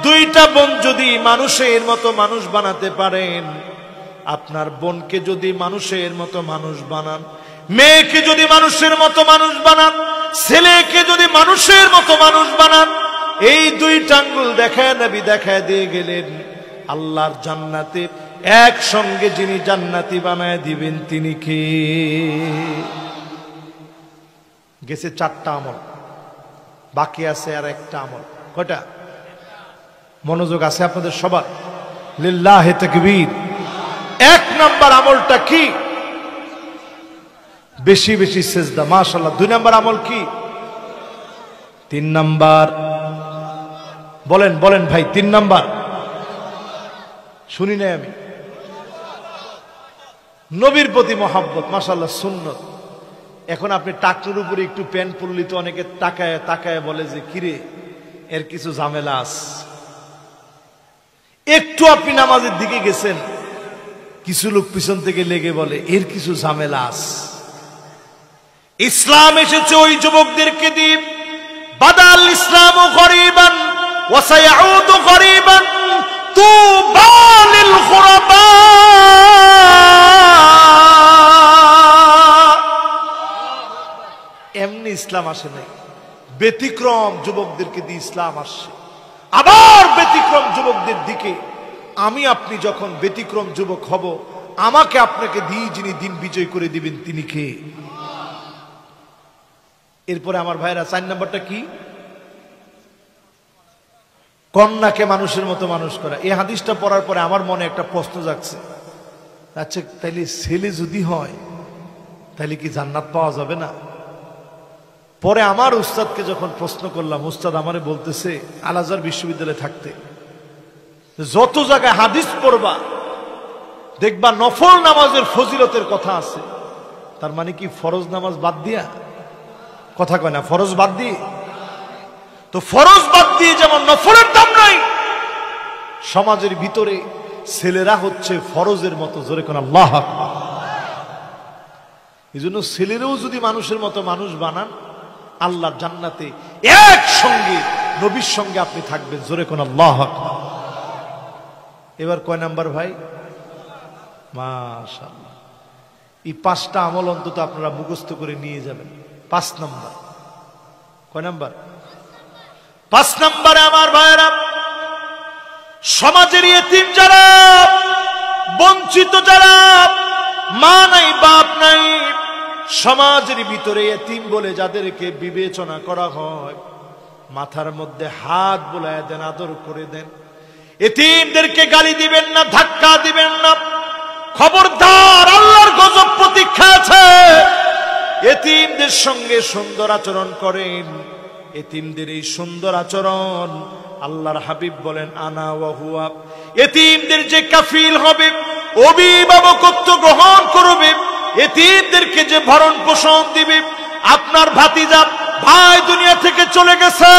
[SPEAKER 1] 2টা বোন যদি মানুষের মতো মানুষ বানাতে পারেন, আপনার বোনকে যদি মানুষের মতো মানুষ বানান, মেয়েকে যদি মানুষের মতো মানুষ বানান, ছেলেকে যদি মানুষের মতো মানুষ বানান, এই 2টা আঙ্গুল দেখায় নবী দেখায় দিয়ে গেলেন, আল্লাহর জান্নাতে একসঙ্গে যিনি জান্নাতি বানায় দিবেন তিনি কে? গেছে 4টা আমল, বাকি আছে আর একটা আমল। কয়টা? মনোযোগ আছে আপনাদের সবার? লিল্লাহি তাকবীর। 1 নাম্বার আমলটা কি? বেশি বেশি সেজদা, মাশাআল্লাহ। 2 নাম্বার আমল কি? 3 নাম্বার বলেন বলেন ভাই, 3 নাম্বার শুনি নাই আমি। নবীর প্রতি মহব্বত, মাশাআল্লাহ, সুন্নত। এখন আপনি টাকনুর উপরে একটু প্যান্ট পরলি তো অনেকে তাকায় তাকায় বলে যে কিরে এর কিছু ঝামেলা আছে। একটু আপনি নামাজের দিকে গেছেন, কিছু লোক পিছন থেকে লেগে বলে এর কিছু ঝামেলা আছে। ইসলাম এসেছে ওই যুবকদেরকে দিয়ে, বাদাল ইসলামু গরীবান ওয়া সায়াউদু গরীবান তুবা লিল গুরাবা। এমনি ইসলাম আসে নাই, ব্যতিক্রম যুবকদেরকে দিয়ে ইসলাম আসছে। আবার ব্যতিক্রম যুবকদের দিকে আমি আপনি যখন ব্যতিক্রম যুবক হব, আমাকে আপনাকে দিয়ে যিনি দিন বিজয় করে দিবেন তিনি কে? এরপরে আমার ভাইরা 4 নাম্বারটা কি? কন্যাকে মানুষের মতো মানুষ করা। এই হাদিসটা পড়ার পরে আমার মনে একটা প্রশ্ন জাগছে, আচ্ছা তাইলে ছেলে যদি হয় তাহলে কি জান্নাত পাওয়া যাবে না? পরে আমার উস্তাদকে যখন প্রশ্ন করলাম, উস্তাদ আমারে বলতেছে আল আজহার বিশ্ববিদ্যালয়ে থাকতে, যত জায়গায় হাদিস পড়বা দেখবা নফল নামাজের ফজিলতের কথা আছে। তার মানে কি ফরজ নামাজ বাদ দিয়া? কথা কয় না, ফরজ বাদ দিয়ে। তো ফরজ বাদ দিয়ে যেমন নফলের দাম নাই, সমাজের ভিতরে ছেলেরা হচ্ছে ফরজের মতো। জোরে কোন আল্লাহু আকবার। এই জন্য ছেলেরাও যদি মানুষের মতো মানুষ বানান, আল্লাহর জান্নাতে একসঙ্গে নবীর সঙ্গে আপনি থাকবেন। জোরে কোন আল্লাহু আকবার। এবার কয় নাম্বার ভাই? মাশাআল্লাহ। এই 5টা আমল অন্তত আপনারা মুখস্থ করে নিয়ে যাবেন। 5 নাম্বার। কয় নাম্বার? 5 নাম্বারে আমার ভাইরা, সমাজের ইতিম যারা, বঞ্চিত যারা, মা নাই বাপ নাই, সমাজের ভিতরে ইতিম বলে যাদেরকে বিবেচনা করা হয়, মাথার মধ্যে হাত বোলায় দেন, আদর করে দেন। এতিমদেরকে গালি দিবেন না, ধাক্কা দিবেন না। খবরদার, আল্লাহর গজব প্রতীক্ষা আছে। এতিমদের সঙ্গে সুন্দর আচরণ করেন। এতিমদের এই সুন্দর আচরণ আল্লাহর হাবিব বলেন আনা ওয়া হুয়া, এতিমদের যে কাফিল হবে, অভিভাবকত্ব গ্রহণ করবে, এতিমদেরকে যে ভরণ পোষণ দিবে, আপনার ভাতিজা ভাই দুনিয়া থেকে চলে গেছে,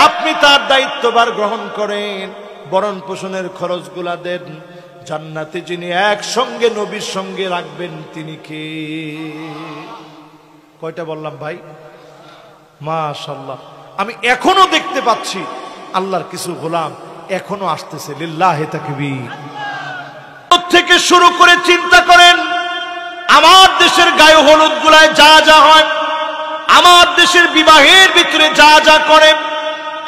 [SPEAKER 1] আপনি তার দায়িত্বভার গ্রহণ করেন, ভরণ পোষণের খরচগুলা দেন। জান্নাতে যিনি একসঙ্গে নবীর সঙ্গে রাখবেন তিনি কে? কয়টা বললাম ভাই? মাশাআল্লাহ। আমি এখনো দেখতে পাচ্ছি আল্লাহর কিছু গোলাম এখনো আসতেছে। লিল্লাহি তাকবীর। থেকে শুরু করে চিন্তা করেন, আমার দেশের গায়ে হলুদ গুলায় যা যা হয়, আমার দেশের বিবাহের ভিতরে যা যা করে,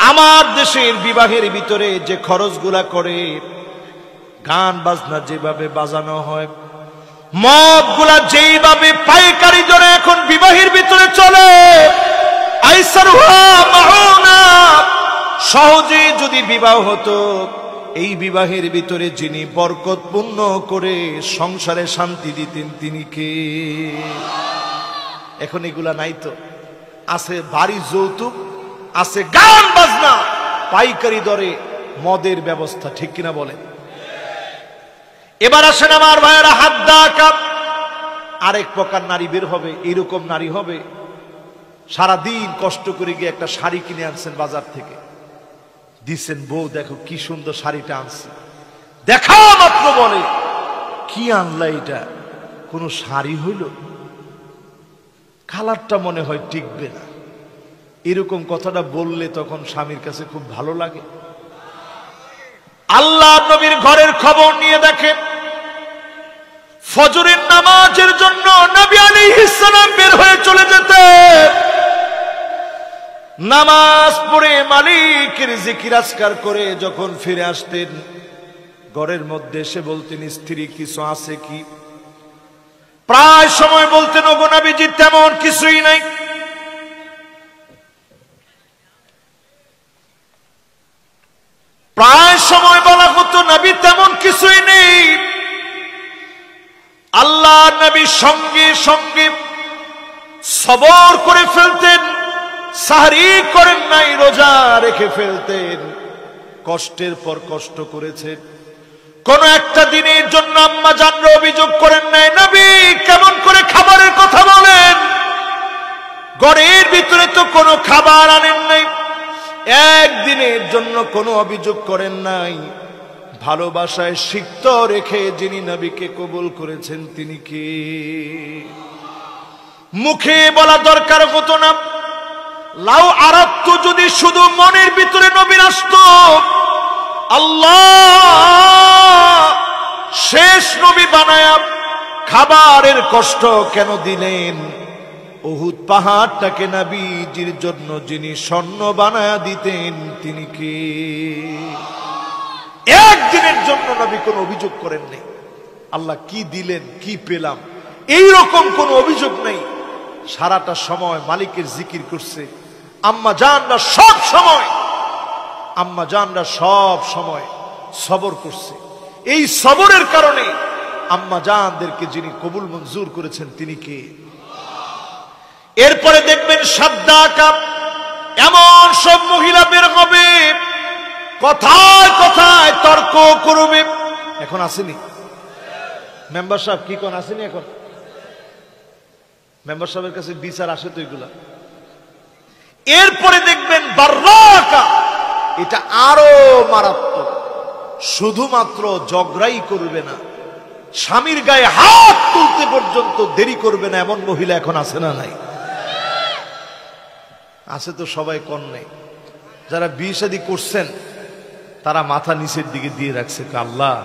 [SPEAKER 1] আমার দেশের বিবাহের ভিতরে যে খরচগুলা করে, গান বাজনা যেভাবে বাজানো হয়, মদ গুলা যেইভাবে পাইকারি দরে এখন বিবাহের ভিতরে চলে, সহজে যদি বিবাহ হতো, এই বিবাহের ভিতরে যিনি বরকতপূর্ণ করে সংসারে শান্তি দিতেন তিনি কে? এখন এগুলা নাই তো। আছে বাড়ি যৌতুক, আছে গান বাজনা, পাইকারি দরে মদের ব্যবস্থা, ঠিক কিনা বলেন? এবার আসেন আমার ভাইয়েরা, হাদ্দা কাপ আরেক প্রকার নারী বের হবে। এরকম নারী হবে সারাদিন কষ্ট করে গিয়ে একটা শাড়ি কিনে আনছেন বাজার থেকে, দিচ্ছেন, বউ দেখো কি সুন্দর শাড়িটা আনছে, দেখা মাত্র বলে কি আনলা এটা, কোন শাড়ি হইল, কালারটা মনে হয় টিকবে না। এরকম কথাটা বললে তখন স্বামীর কাছে খুব ভালো লাগে। আল্লাহ নবীর ঘরের খবর নিয়ে দেখে, ফজরের নামাজের জন্য নবী আলাইহিস সালাম বের হয়ে চলে যেতেন। নামাজ পড়ে মালিকের জিকির আজকার করে যখন ফিরে আসতেন, ঘরের মধ্যে এসে বলতেন, স্ত্রী কিছু আছে কি? প্রায় সময় বলতেন, ওগো নবীজি তেমন কিছুই নাই। প্রায় সময় বলা হতো, নবী তেমন কিছুই নেই। আল্লাহ নবী সঙ্গে সঙ্গে সবর করে ফেলতেন, সাহরি করেন নাই, রোজা রেখে ফেলতেন। কষ্টের পর কষ্ট করেছেন, কোন একটা দিনের জন্য আম্মা জানরা অভিযোগ করেন নাই, নবী কেমন করে খাবারের কথা বলেন, ঘরের ভিতরে তো কোনো খাবার আনেন নাই। একদিনের জন্য কোনো অভিযোগ করেন নাই। ভালোবাসায় সিক্ত রেখে যিনি নবীকে কবুল করেছেন তিনি কে? মুখে বলা দরকার হতো না। লাউ আরাদতু, যদি শুধু মনের ভিতরে নবীর আসতো, আল্লাহ শেষ নবী বানায়া খাবারের কষ্ট কেন দিলেন? উহুদ পাহাড়টাকে নবীজির জন্য যিনি স্বর্ণ বানায়া দিতেন তিনি কে? একদিনের জন্য নবী কোনো অভিযোগ করেন নাই। আল্লাহ কি দিলেন, কি পেলাম, এইরকম কোনো অভিযোগ নেই। সারাটা সময় মালিকের জিকির করছে। আম্মা জানরা সব সময় সবর করছে। এই সবরের কারণে আম্মা জানদেরকে যিনি কবুল মঞ্জুর করেছেন তিনি কে? এরপরে দেখবেন সাদ্দা কাপ, এমন সব মহিলা বের হবে, কথায় কথায় তর্ক করবে। এখন আসেনি মেম্বার সাহেব, কি কোন আসেনি? এখন মেম্বার সাহেবের কাছে বিচার আসে তো এগুলা। এরপরে দেখবেন বাররাকা, এটা আরো মারাত্মক। শুধুমাত্র ঝগড়াই করবে না, স্বামীর গায়ে হাত তুলতে পর্যন্ত দেরি করবে না, এমন মহিলা এখন আছে না নাই? আছে তো, সবাই কম নেই। যারা বিয়ে শাদী করছেন তারা মাথা নিচের দিকে দিয়ে রাখছে, আল্লাহ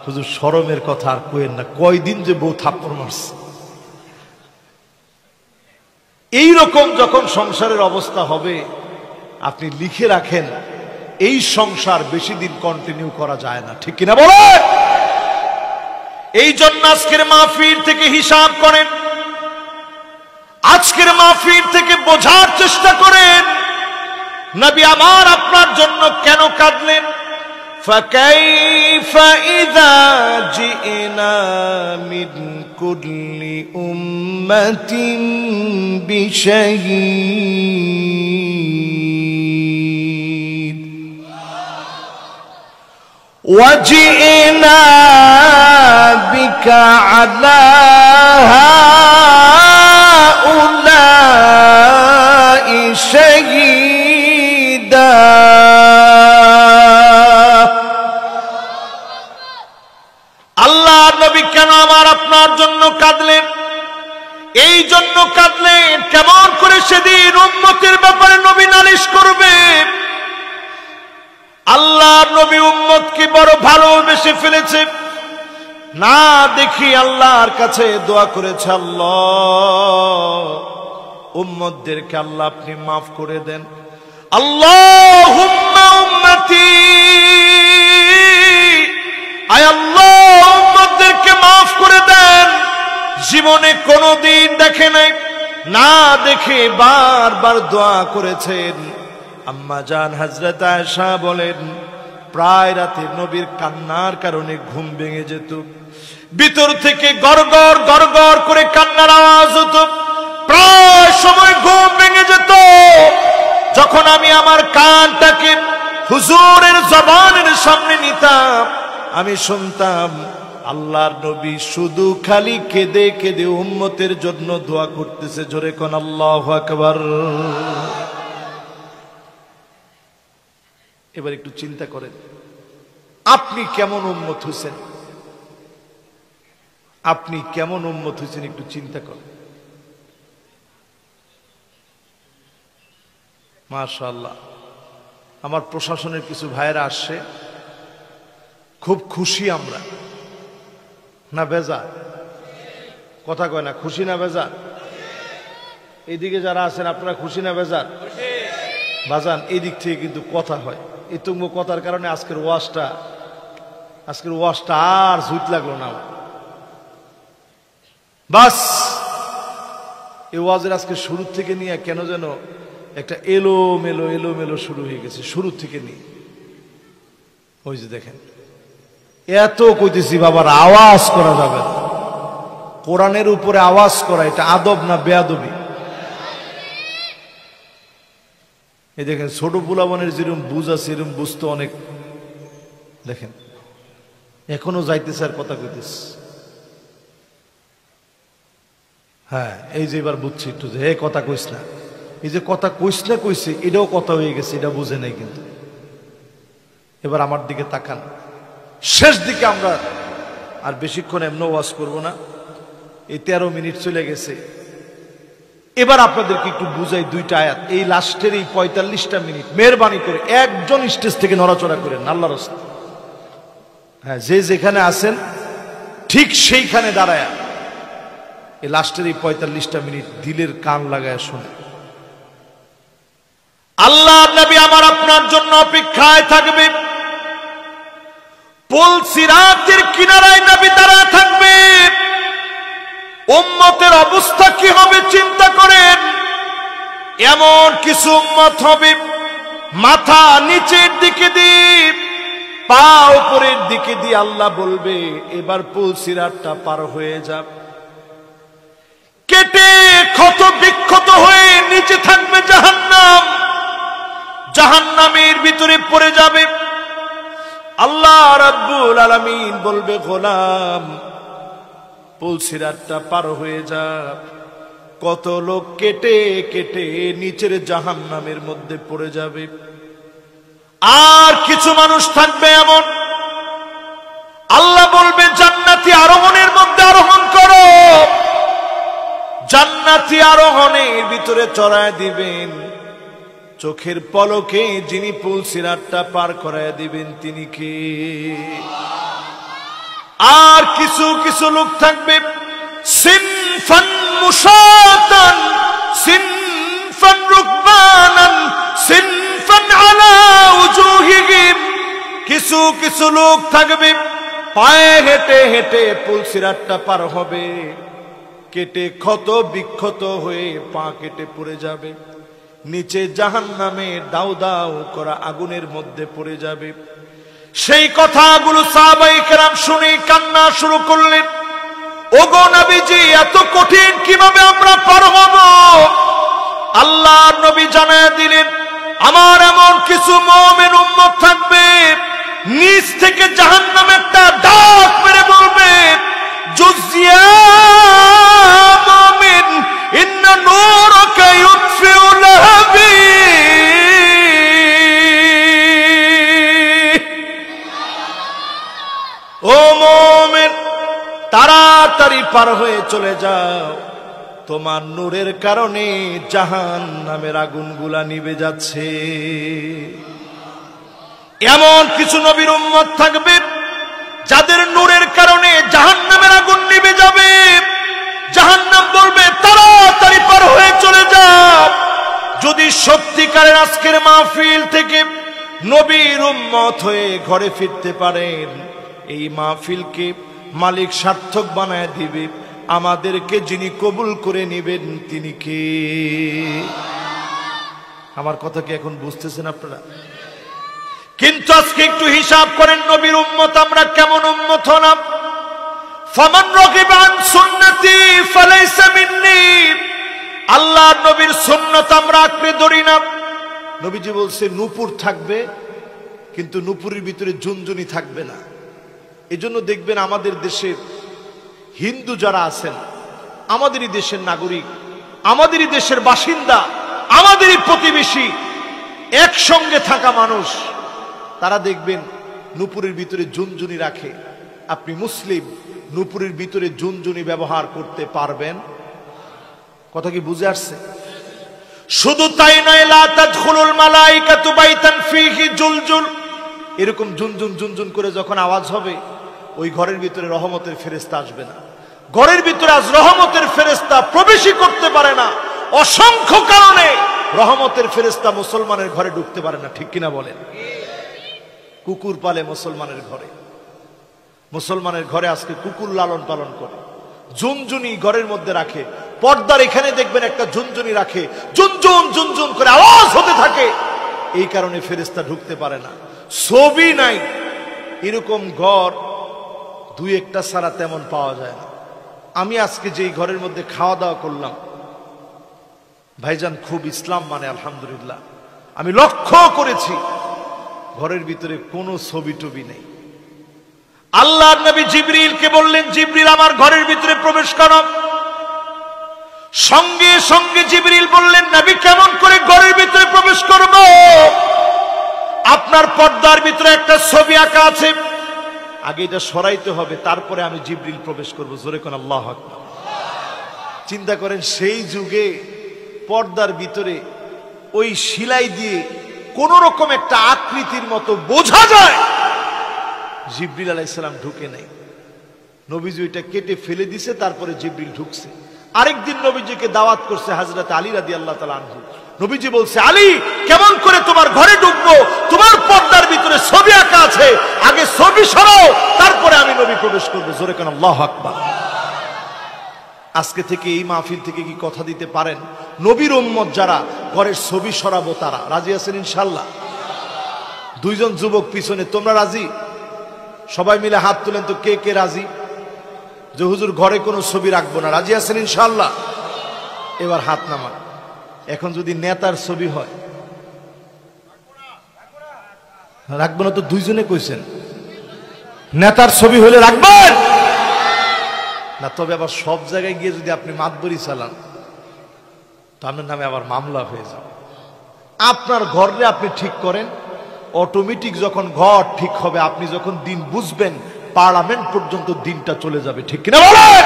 [SPEAKER 1] হুজুর শরমের কথা আর কইেন না, কয়দিন যে বউ থাপ্পড় মারছে। এইরকম যখন সংসারের অবস্থা হবে, আপনি লিখে রাখেন, এই সংসার বেশি দিন কন্টিনিউ করা যায় না, ঠিক কিনা বলেন? এই জন্য আজকের মাহফিল থেকে হিসাব করেন, আজকের মাহফিল থেকে বোঝার চেষ্টা করেন, নবী আমার আপনার জন্য কেন কাঁদলেন, فكيف إذا جئنا من كل أمة بشهيد وجئنا بك على هؤلاء شهيدا আল্লাহ নবী কেন আমার আপনার জন্য কাঁদলেন? এই জন্য কাঁদলেন কেমন করে সেদিন উম্মতের ব্যাপারে নবী নালিশ করবে। আল্লাহ নবী উম্মতকে বড় ভালোবেসে ফেলেছে, না দেখি আল্লাহর কাছে দোয়া করেছে, আল্লাহ উম্মতদেরকে আল্লাহ আপনি মাফ করে দেন। আল্লাহুম্মা উম্মতি, আয় আল্লাহ উম্মতদেরকে মাফ করে দেন। জীবনে কোনোদিন দেখে নাই, না দেখে বারবার দোয়া করেছেন। আম্মা জান হযরত আয়েশা বলেন, প্রায় রাতে নবীর কান্নার কারণে ঘুম ভেঙে যেত, ভিতর থেকে গড়গড় গড়গড় করে কান্নার আওয়াজ হতো, প্রায় সময় ঘুম ভেঙে যেত। যখন আমি আমার কানটাকে হুজুরের জবানের সামনে নিতাম, আমি শুনতাম আল্লাহর নবী শুধু খালি কেঁদে কেঁদে উম্মতের জন্য দোয়া করতেছে। জোরে কোন আল্লাহু আকবার। এবার একটু চিন্তা করেন, আপনি কেমন উম্মত হয়েছেন? আপনি কেমন উম্মত হয়েছেন একটু চিন্তা করেন। মাশাআল্লাহ, আমার প্রশাসনের কিছু ভাইয়েরা আসছে, খুব খুশি আমরা। না বেজার? কথা কয় না, খুশি না বেজার? এইদিকে যারা আছেন আপনারা খুশি না বেজার? বাজান এই দিক থেকে কিন্তু কথা হয়, এই তুঙ্গ কথার কারণে আজকের ওয়াজটা আর জুত লাগলো না। বাস এই ওয়াজের আজকে শুরু থেকে নিয়ে কেন যেন একটা এলোমেলো শুরু হয়ে গেছে, শুরু থেকে নিয়ে। ওই যে দেখেন, এত কইতেছি বাবার, আওয়াজ করা যাবে না। কোরআনের উপরে আওয়াজ করা এটা আদব না বেয়াদবি? এই দেখেন ছোট বুলাবনের যেরকম বুঝ আছে এরকম বুঝতো অনেক। দেখেন এখনো যাইতেছে আর কথা কইতেছে। হ্যাঁ এই যে এবার বুঝছি একটু, যে হে কথা কইস না, এই যে কথা কইস না কইছে এটাও কথা হয়ে গেছে, এটা বুঝে নাই কিন্তু। এবার আমার দিকে তাকান, শেষ দিকে আমরা আর বেশিক্ষণ এমন ওয়াজ করব না, এই 13 মিনিট চলে গেছে। এবার আপনাদেরকে একটু বুঝাই দুইটা আয়াত। এই লাস্টের এই 45টা মিনিট মেহেরবানি করে একজন স্টেজ থেকে নড়াচড়া করেন আল্লাহর রাস্তায়। হ্যাঁ, যে যেখানে আছেন ঠিক সেইখানে দাঁড়ায় এই লাস্টের এই 45টা মিনিট দিলের কান লাগায় শুনে। আল্লাহ নবী আমার আপনার জন্য অপেক্ষায় থাকবে, পুল সিরাতের কিনারায় নবী দাঁড়ায় থাকবে। উম্মতের অবস্থা কি হবে চিন্তা করেন। এমন কিছু উম্মত হবে মাথা নিচের দিকে দিয়ে পা উপরের দিকে দিয়ে আল্লাহ বলবে এবার পুল সিরাতটা পার হয়ে যাক। কেটে ক্ষত বিক্ষত হয়ে নিচে থাকবে জাহান্নাম, জাহান্নামের ভিতরে পড়ে যাবে। আল্লাহ রাব্বুল আলামিন বলবে গোলাম পুল সিরাতটা পার হয়ে যাক। কত লোক কেটে কেটে নিচের জাহান্নামের মধ্যে পড়ে যাবে। আর কিছু মানুষ থাকবে এমন, আল্লাহ বলবে জান্নাতি আরোহণের মধ্যে আরোহণ করো। জান্নাতি আরোহণের ভিতরে চড়ায় দিবেন, চোখের পলকে যিনি পুল সিরাতটা পার করায় দিবেন তিনি কে? আর কিছু কিছু লোক থাকবে সিনফান মুশাতান সিনফান রুকবানান সিনফান আলা উজুহিহিম। কিছু কিছু লোক থাকবে পায়ে হেঁটে হেঁটে পুল সিরাতটা পার হবে, কেটে ক্ষত বিক্ষত হয়ে পা কেটে পড়ে যাবে, নিচে জাহান্নামে দাউ দাউ করা আগুনের মধ্যে পড়ে যাবে। সেই কথাগুলো সাহাবায়ে কেরাম শুনে কান্না শুরু করলেন। ওগো নবীজি, এত কঠিন কিভাবে আমরা পার হব? আল্লাহর নবী জানায় দিলেন, আমার এমন কিছু মুমিন উম্মত থাকবে, নিচ থেকে জাহান্নামে একটা ডাক মেরে বলবে, জুজিয়া মুমিন ইন্না নূরাকা ইউতফিউ লাহাবি। ও মুমিন, তাড়াতাড়ি পার হয়ে চলে যাও, তোমার নূরের কারণে জাহান্নামের আগুনগুলা নিভে যাচ্ছে। এমন কিছু নবীর উম্মত থাকবে যাদের নূরের কারণে জাহান্নামের আগুন নিভে যাবে। জাহান্নাম বলবে, তাড়াতাড়ি পার হয়ে চলে যাও। যদি সত্যিকারের আজকের মাহফিল থেকে নবীর উম্মত হয়ে ঘরে ফিরতে পারেন, এই মাহফিলকে মালিক সার্থক বানায় দিবে। আমাদেরকে যিনি কবুল করে নেবেন তিনি কে? আমার কথা কি এখন বুঝতেছেন আপনারা? কিন্তু আজকে একটু হিসাব করেন, নবীর উম্মত আমরা কেমন উম্মত হলাম? ফামান রাগিবা আন সুন্নতি ফালাইসা মিন্নি। আল্লাহর নবীর সুন্নাত আমরা আঁকড়ে ধরি না। নবীজি বলছে নূপুর থাকবে, কিন্তু নূপুরের ভিতরে ঝুনঝুনি থাকবে না। এজন্য দেখবেন আমাদের দেশের হিন্দু যারা আছেন, আমাদেরই দেশের নাগরিক, আমাদেরই দেশের বাসিন্দা, আমাদেরই প্রতিবেশী, একসঙ্গে থাকা মানুষ, তারা দেখবেন নূপুরের ভিতরে ঝুনঝুনি রাখে। আপনি মুসলিম, নূপুরের ভিতরে ঝুনঝুনি ব্যবহার করতে পারবেন? কথা কি বুঝে আসছে? শুধু তাই নয়, লা তাদখুলুল মালাইকাতু বাইতান ফীহি জুলজুল। এরকম ঝুনঝুন ঝুনঝুন করে যখন আওয়াজ হবে, ওই ঘরের ভিতরে রহমতের ফেরেশতা আসবে না। ঘরের ভিতরে আজ রহমতের ফেরেশতা প্রবেশই করতে পারে না। অসংখ্য কারণে রহমতের ফেরেশতা মুসলমানের ঘরে ঢুকতে পারে না। ঠিক কিনা বলেন? কুকুর পালে মুসলমানের ঘরে, মুসলমানের ঘরে আজকে কুকুর লালন পালন করে, ঝুনঝুনি ঘরের মধ্যে রাখে, পর্দার এখানে দেখবেন একটা ঝুনঝুনি রাখে, ঝুনঝুন ঝুনঝুন করে আওয়াজ হতে থাকে। এই কারণে ফেরেশতা ঢুকতে পারে না। ছবি নাই, এরকম ঘর দুই একটা ছাড়া তেমন পাওয়া যায় না। আমি আজকে যেই ঘরের মধ্যে খাওয়া দাওয়া করলাম, ভাইজান খুব ইসলাম মানে আলহামদুলিল্লাহ। আমি লক্ষ্য করেছি ঘরের ভিতরে কোনো ছবি টবি নেই। আল্লাহর নবী জিবরিলকে বললেন, জিবরিল আমার ঘরের ভিতরে প্রবেশ করো। সঙ্গে সঙ্গে জিবরিল বললেন, নবী কেমন করে ঘরের ভিতরে প্রবেশ করব? আপনার পর্দার ভিতরে একটা ছবি আঁকা আছে, আগে এটা সরাইতে হবে, তারপরে আমি জিবরিল প্রবেশ করব। জোরে কোন আল্লাহু আকবার। চিন্তা করেন, সেই যুগে পর্দার ভিতরে ওই সেলাই দিয়ে কোন রকম একটা আকৃতির মতো বোঝা যায় জিবরিল আলাইহিস সালাম ঢুকে নাই। নবীজি ওইটা কেটে ফেলে দিছে, তারপরে জিবরিল ঢুকছে। আরেকদিন নবীজিকে দাওয়াত করছে হযরত আলী রাদিয়াল্লাহু তাআলা আনহু। নবীজি বলছে, আলী কেমন করে তোমার ঘরে ঢুকবো? তোমার পর্দার ভিতরে ছবি আঁকা আছে, আগে ছবি সরাও, তারপরে আমি নবী প্রবেশ করবো। জোরে কেন আল্লাহু আকবার। আজকে থেকে এই মাহফিল থেকে কি কথা দিতে পারেন, নবীর উম্মত যারা ঘরের ছবি সরাবো তারা রাজি আছেন ইনশাআল্লাহ? দুইজন যুবক পিছনে, তোমরা রাজি? সবাই মিলে হাত তুলেন তো, কে কে রাজি যে হুজুর ঘরে কোনো ছবি রাখবো না? রাজি আছেন ইনশাআল্লাহ? এবার হাত নামান। এখন যদি নেতার ছবি হয়, রাখবো না তো দুইজনে কইছেন, নেতার ছবি হলে রাখবেন না। তবে আবার সব জায়গায় গিয়ে যদি আপনি মাতবরি চালান, তো আপনার নামে আবার মামলা হয়ে যাবে। আপনার ঘরে আপনি ঠিক করেন, অটোমেটিক যখন ঘর ঠিক হবে, আপনি যখন দিন বুঝবেন, পার্লামেন্ট পর্যন্ত দিনটা চলে যাবে। ঠিক কিনা বলেন?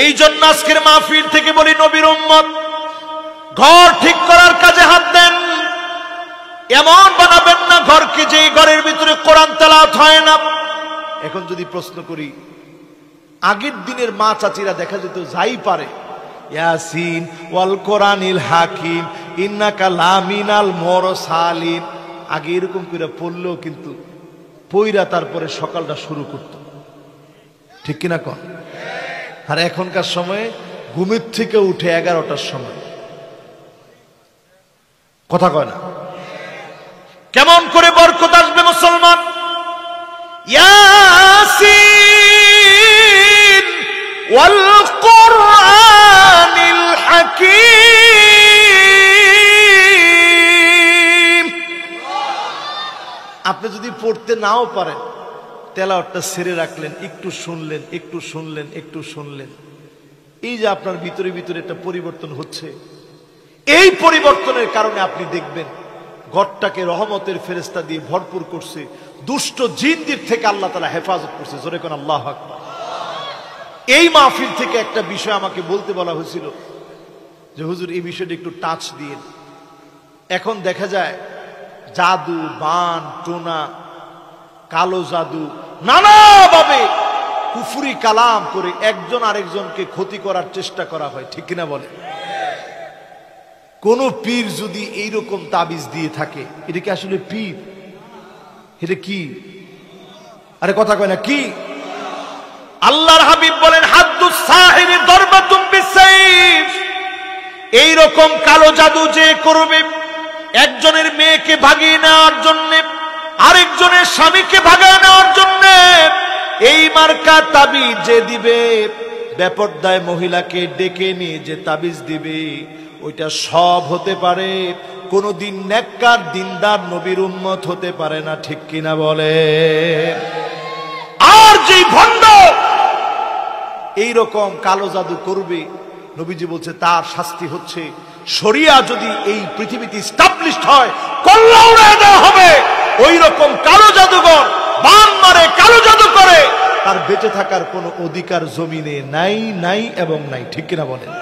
[SPEAKER 1] এই জন্য আজকের মাহফিল থেকে বলি, নবীর উম্মত ঘর ঠিক করার কাজে হাত দেন। এমন বানাবেন না ঘরকে যে ঘরের ভিতরে কোরআন তেলাওয়াত হয় না। এখন যদি প্রশ্ন করি, আগের দিনের মা চাচিরা দেখা যেত যাই পারে, ইয়াসিন ওয়াল কোরআনিল হাকিম ইন্নাকা লামিনাল মুরসালিন, আগে এরকম করে পড়লেও কিন্তু পইরা তারপরে সকালটা শুরু করত। ঠিক কিনা কোন? আর এখনকার সময়ে ঘুমের থেকে উঠে 11টার সময়, কথা কয় না। কেমন করে বরকত আসবে মুসলমান? ইয়াসিন ওয়াল কুরআনিল হাকীম। আপনি যদি পড়তে নাও পারেন, তেলাওয়াতটা ছেড়ে রাখলেন, একটু শুনলেন, একটু শুনলেন, একটু শুনলেন, এই যে আপনার ভিতরে ভিতরে একটা পরিবর্তন হচ্ছে, এই পরিবর্তনের কারণে আপনি দেখবেন ঘরটাকে রহমতের ফেরেশতা দিয়ে ভরপুর করছে, দুষ্ট জিনদের থেকে আল্লাহ তাআলা হেফাজত করছে। জোরে কোন আল্লাহু আকবার। এই মাহফিল থেকে একটা বিষয় আমাকে বলতে বলা হয়েছিল যে হুজুর এই বিষয়টা একটু টাচ দিয়ে। এখন দেখা যায় জাদু, বান, টোনা, কালো জাদু, নানাভাবে কুফরি কালাম করে একজন আরেকজনকে ক্ষতি করার চেষ্টা করা হয়, ঠিক কিনা বলে? কোন পীর যদি এইরকম তাবিজ দিয়ে থাকে, এটা কি আসলে পীর? এটা কি? আরে কথা কয় না, কি? আল্লাহর হাবিব বলেন হাদ্দুস সাহিরি দরবাতুম বিসাইফ। এইরকম কালো জাদু যে করবে একজনের মেয়েকে ভাগিয়ে নেওয়ার জন্য, আরেকজনের স্বামীকে ভাগিয়ে নেওয়ার জন্য, এই মার্কা তাবিজ যে দিবে, বেপরদায় মহিলাকে ডেকে নিয়ে যে তাবিজ দিবে, ওইটা সব হতে পারে, কোনদিন নেককার দিনদার নবীর উম্মত হতে পারে না, ঠিক কিনা বলে? আর যে ভণ্ড এইরকম কালো জাদু করবে, নবীজি বলছে তার শাস্তি হচ্ছে শরিয়া যদি এই পৃথিবীতে এস্টাবলিশড হয়, কল্লা উড়ায় দেওয়া হবে। ওই রকম কালো জাদুঘর বান মারে, কালো জাদু করে, তার বেঁচে থাকার কোনো অধিকার জমিনে নাই, নাই এবং নাই, ঠিক কিনা বলেন?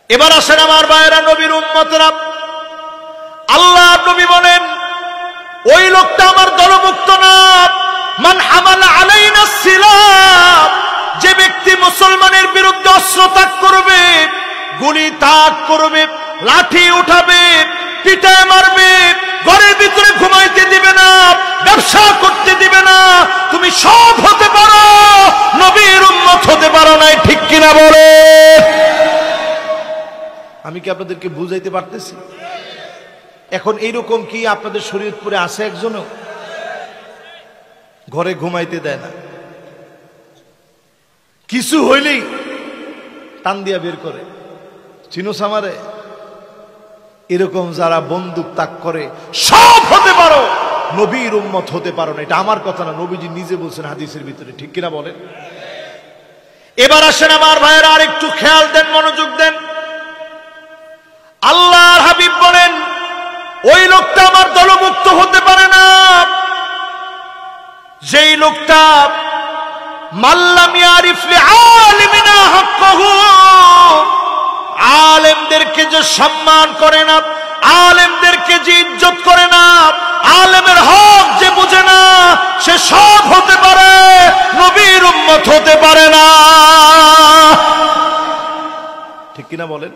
[SPEAKER 1] এবার আসেন আমার ভাইয়েরা, নবীর উম্মতরা, আল্লাহ নবী বলেন ওই লোকটা আমার দলভুক্ত না। মান হামালা আলাইনা সিলাম, যে ব্যক্তি মুসলমানের বিরুদ্ধে অস্ত্র তাক করবে, গুলি তাক করবে, লাঠি উঠাবে, পিটায় মারবে, ঘরের ভিতরে ঘুমাইতে দিবে না, ব্যবসা করতে দিবে না, তুমি সব হতে পারো, নবীর উম্মত হতে পারো নাই, ঠিক কিনা বলে? আমি কি আপনাদেরকে বুঝাইতে পারতেছি? এখন এইরকম কি আপনাদের শরীয়তপুরে আছে একজনও? ঘরে ঘুমাইতে দেয় না, কিছু হইলেই টান দিয়া বের করে, চিনো সামারে? এরকম যারা বন্দুক তাক করে, সব হতে পারো, নবীর উম্মত হতে পারো না। এটা আমার কথা না, নবীজি নিজে বলছেন হাদিসের ভিতরে, ঠিক কিনা বলেন? এবার আসেন আমার ভাইয়েরা, আর একটু খেয়াল দেন, মনোযোগ দেন। আল্লাহর হাবিব বলেন ওই লোকটা আমার দলভুক্ত হতে পারে না, যেই লোকটা মাল্লাম ইয়ারিফ লিআলিমিনা হাক্কাহু, আলেমদেরকে যে সম্মান করে না, আলেমদেরকে যে ইজ্জত করে না, আলেমের হক যে বুঝে না, সে সব হতে পারে, নবীর উম্মত হতে পারে না, ঠিক কিনা বলেন?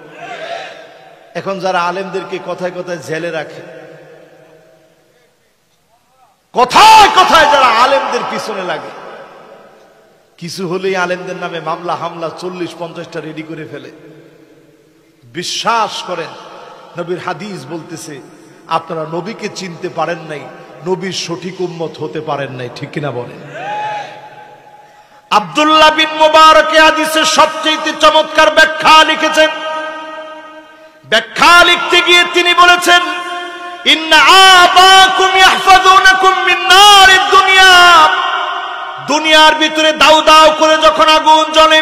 [SPEAKER 1] এখন যারা আলেমদেরকে কথায় কথায় জেলে রাখে, কথায় কথায় যারা আলেমদের পিছনে লাগে, কিছু হলেই আলেমদের নামে মামলা হামলা 40-50টা রেডি করে ফেলে, বিশ্বাস করেন নবীর হাদিস বলতেছে আপনারা নবীকে চিনতে পারেন নাই, নবীর সঠিক উম্মত হতে পারেন নাই, ঠিক কিনা বলেন? আব্দুল্লাহ বিন মুবারক হাদিসের সবচেয়ে চমৎকার ব্যাখ্যা লিখেছেন। ব্যাখ্যা লিখতে গিয়ে তিনি বলেছেন ইন্না আবাকুম ইয়াহফাযুনাকুম মিন নারিদ দুনিয়া, দুনিয়ার ভিতরে দাউ দাউ করে যখন আগুন জ্বলে,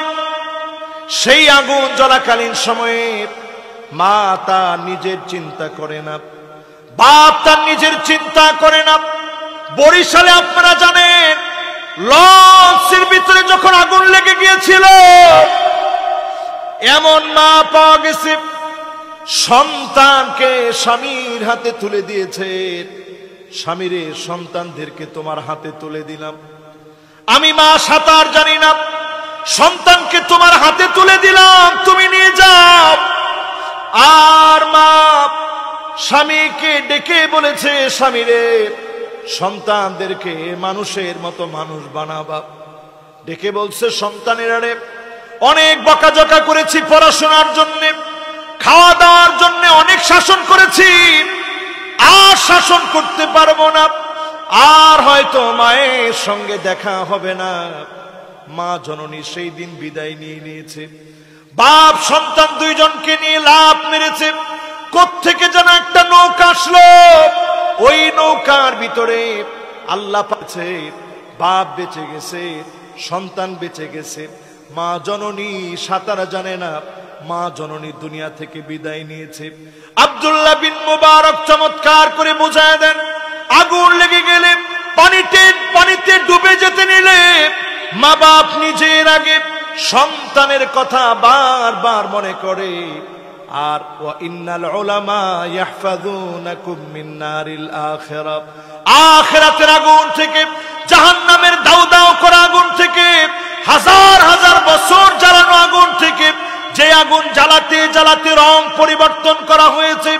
[SPEAKER 1] সেই আগুন জ্বলাকালীন সময়ে মা তার নিজের চিন্তা করে না, বাপ তার নিজের চিন্তা করে না। বরিশালে আপনারা জানেন লঞ্চের ভিতরে যখন আগুন লেগে গিয়েছিল, এমন মা পাওয়া গেছে সন্তানকে স্বামীর হাতে তুলে দিয়েছে, স্বামীরে সন্তানদেরকে তোমার হাতে তুলে দিলাম, আমি মা সাঁতার জানি না, সন্তানকে তোমার হাতে তুলে দিলাম, তুমি নিয়ে যাও। আর মা স্বামীকে ডেকে বলেছে, স্বামীরে সন্তানদেরকে মানুষের মতো মানুষ বানাবা। ডেকে বলছে, সন্তানেরা রে, অনেক বকাঝকা করেছি পড়াশোনার জন্য, খাওয়া দাওয়ার জন্য অনেক শাসন করেছি, আর শাসন করতে পারবো না, আর হয়তো মায়ের সঙ্গে দেখা হবে না। মা জননী সেই দিন বিদায় নিয়ে নিয়েছে। বাপ সন্তান দুইজনকে নিয়ে লাফ মেরেছে। কোত্থেকে যেন একটা নৌকা আসলো, ওই নৌকার ভিতরে আল্লাহ পাচ্ছে, বাপ বেঁচে গেছে, সন্তান বেঁচে গেছে। মা জননী সাঁতার জানে না, মা জননী দুনিয়া থেকে বিদায় নিয়েছে। আব্দুল্লাহ বিন মুবারক চমৎকার করে বোঝায় দেন, আগুন লেগে গেলে পানিতে ডুবে যেতে নিলে মা বাপ নিজের আগে সন্তানের কথা বারবার মনে করে। আর ওয়া ইন্নাল উলামা ইয়াহফাযুনাকুম মিন নারিল আখিরাহ, আখিরাতের আগুন থেকে, জাহান্নামের দাউ দাউ করা আগুন থেকে, হাজার হাজার বছর জ্বালানো আগুন থেকে, যে আগুন জ্বালাতে জ্বালাতে রং পরিবর্তন করা হয়েছে,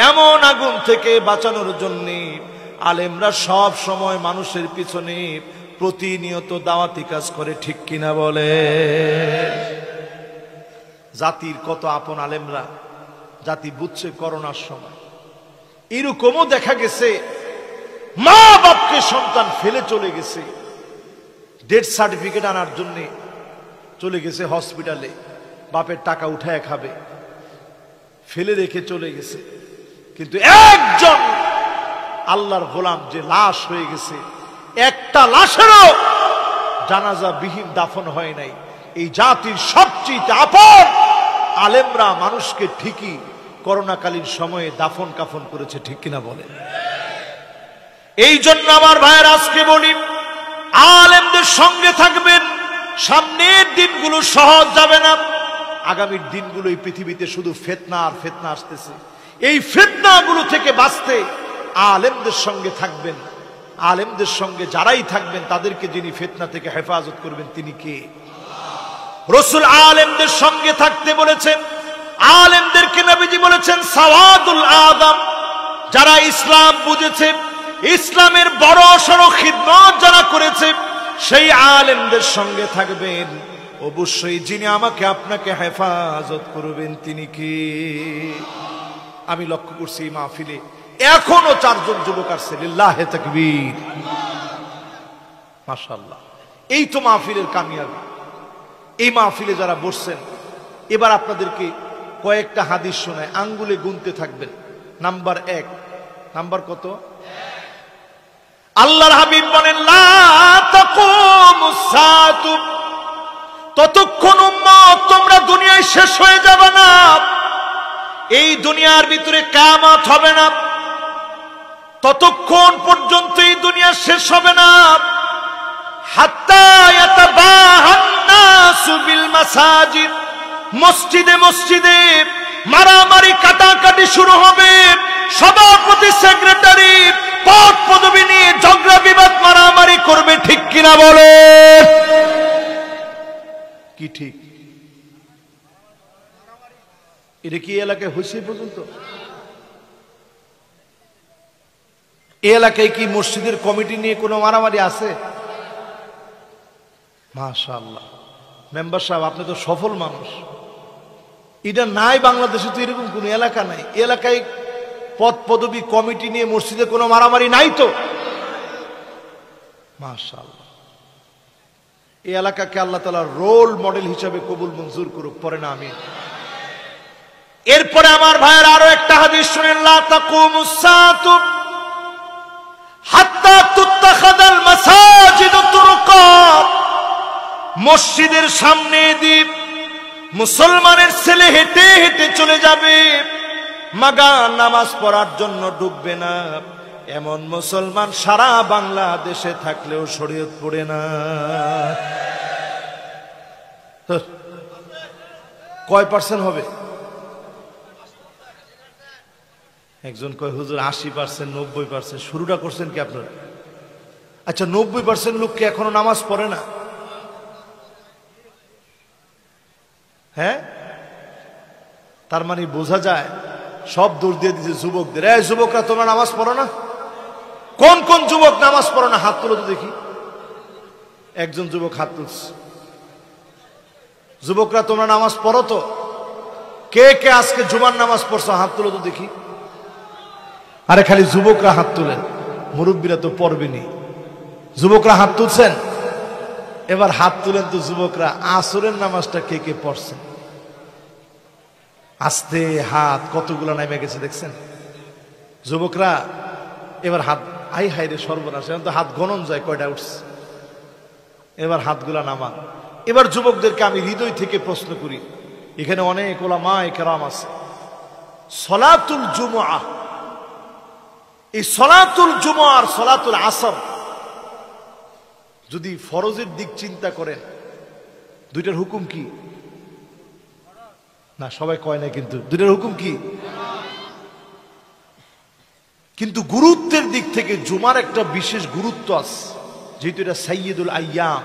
[SPEAKER 1] এমন আগুন থেকে বাঁচানোর জন্য আলেমরা সব সময় মানুষের পিছনে প্রতিনিয়ত দাওয়াতি কাজ করে, ঠিক কিনা বলে? জাতির কত আপন আলেমরা, জাতি বুঝছে করোনার সময়। এরকমও দেখা গেছে মা বাপকে সন্তান ফেলে চলে গেছে, ডেথ সার্টিফিকেট আনার জন্য চলে গেছে হসপিটালে, বাপের টাকা উঠায় খাবে, ফেলে রেখে চলে গেছে। কিন্তু একজন আল্লাহর গোলাম যে লাশ হয়ে গেছে, একটা লাশেরও জানাজা বিহীন দাফন হয় নাই। এই জাতির সবচেয়ে আপন আলেমরা মানুষকে ঠিকই করোনাকালীন সময়ে দাফন কাফন করেছে, ঠিক কিনা বলে? এই জন্য আমার ভাইয়ের আজকে বলি, আলেমদের সঙ্গে থাকবেন। সামনের দিনগুলো সহজ যাবে না। আগামীর দিনগুলো এই পৃথিবীতে শুধু ফিতনা আর ফিতনা আসতেছে। এই ফিতনাগুলো থেকে বাঁচতে আলেমদের সঙ্গে থাকবেন। আলেমদের সঙ্গে যারাই থাকবেন তাদেরকে যিনি ফিতনা থেকে হেফাজত করবেন তিনি কে? রাসূল আলেমদের সঙ্গে থাকতে বলেছেন। আলেমদেরকে নবীজি বলেছেন সাওয়াদুল আদম। যারা ইসলাম বুঝেছে, ইসলামের বড় সড় খিদমত যারা করেছে, সেই আলেমদের সঙ্গে থাকবেন। অবশ্যই যিনি আমাকে আপনাকে হেফাজত করবেন তিনি কে? আমি লক্ষ্য করছি এই মাহফিলে এখনো 4 জন যুবক আসছে, লিল্লাহে তাকবীর, মাশাআল্লাহ। এই তো মাহফিলের কামিয়াবি। এই মাহফিলে যারা বসছেন, এবার আপনাদেরকে কয়েকটা হাদিস শোনায়, আঙ্গুলে গুনতে থাকবেন। নাম্বার 1, নাম্বার কত? আল্লাহর হাবিব বলেন, লা তাকুমুস সাআতু, ততক্ষণ উম্মত তোমরা দুনিয়ায় শেষ হয়ে যাবে না, এই দুনিয়ার ভিতরে কিয়ামত হবে না, ততক্ষণ পর্যন্ত এই দুনিয়া শেষ হবে না। হাত্তা ইয়াতাবাহান নাসু বিল মাসাজিদ, মসজিদে মসজিদে মারামারি কাটাকাটি শুরু হবে। সভাপতি সেক্রেটারি পদ পদবি নিয়ে ঝগড়া বিবাদ মারামারি করবে, ঠিক কিনা বলে? কি ঠিক? এটা কি এলাকায় হয়েছে পর্যন্ত? এই এলাকায় কি মসজিদের কমিটি নিয়ে কোনো মারামারি আছে? মাশাআল্লাহ, মেম্বার সাহেব আপনি তো সফল মানুষ। এটা নাই বাংলাদেশে, তো এরকম কোন এলাকা নাই। এলাকায় পদ পদবি কমিটি নিয়ে মসজিদে কোনো মারামারি নাই তো? মাশাআল্লাহ, এই এলাকাকে আল্লাহ তাআলা রোল মডেল হিসেবে কবুল মঞ্জুর করুক, পরে না আমি। এরপরে আমার ভাইয়ের আরো একটা হাদিস শুনেন, লা তাকুমুস সাআতু হাত্তা তুত্তাখাদাল মাসাজিদু তুরুকা, মসজিদের সামনে দিয়ে মুসলমানের ছেলে হেঁটে হেঁটে চলে যাবে, মাগা নামাজ পড়ার জন্য ঢুকবে না, এমন মুসলমান সারা বাংলাদেশে থাকলেও শরীয়ত পড়ে না। কয় পার্সেন্ট হবে? একজন কয় হুজুর 80%, 90%। শুরুটা করছেন কি আপনারা? আচ্ছা, 90% লোককে এখনো নামাজ পড়ে না? হ্যাঁ, তার মানে বোঝা যায় সব দোষ দিয়ে দিচ্ছে যুবকদের। এই যুবকরা তোমরা নামাজ পড়ো না? কোন কোন যুবক নামাজ পড়ো না? হাত তুলো তো দেখি। একজন যুবক হাত তুলছে। যুবকরা তোমরা নামাজ পড়ো তো? কে কে আজকে জুমার নামাজ পড়ছো? হাত তুলো তো দেখি। আরে খালি যুবকরা হাত তুলেন। মুরব্বীরা তো পড়বেনি। যুবকরা হাত তুলছেন, এবার হাত তুলেন তো যুবকরা, আসরের নামাজটা কে কে পড়ছেন? আস্তে হাত কতগুলো নেমে গেছে দেখছেন যুবকরা। এবার হাত, আই হাই রে সর্বনাশ, এখন তো হাত গণন যায় কয়টা উঠছে। এবার হাতগুলা নামান। এবার যুবকদেরকে আমি হৃদয় থেকে প্রশ্ন করি, এখানে অনেক উলামায়ে কেরাম আছে, সলাতুল জুমআ, এই সলাতুল জুমআ আর সলাতুল আসর যদি ফরজের দিক চিন্তা করেন, দুইটার হুকুম কি? না সবাই কয় না, কিন্তু দুইটার হুকুম কি? কিন্তু গুরুত্বের দিক থেকে জুমার একটা বিশেষ গুরুত্ব আছে, যেহেতু এটা সাইয়্যিদুল আইয়াম,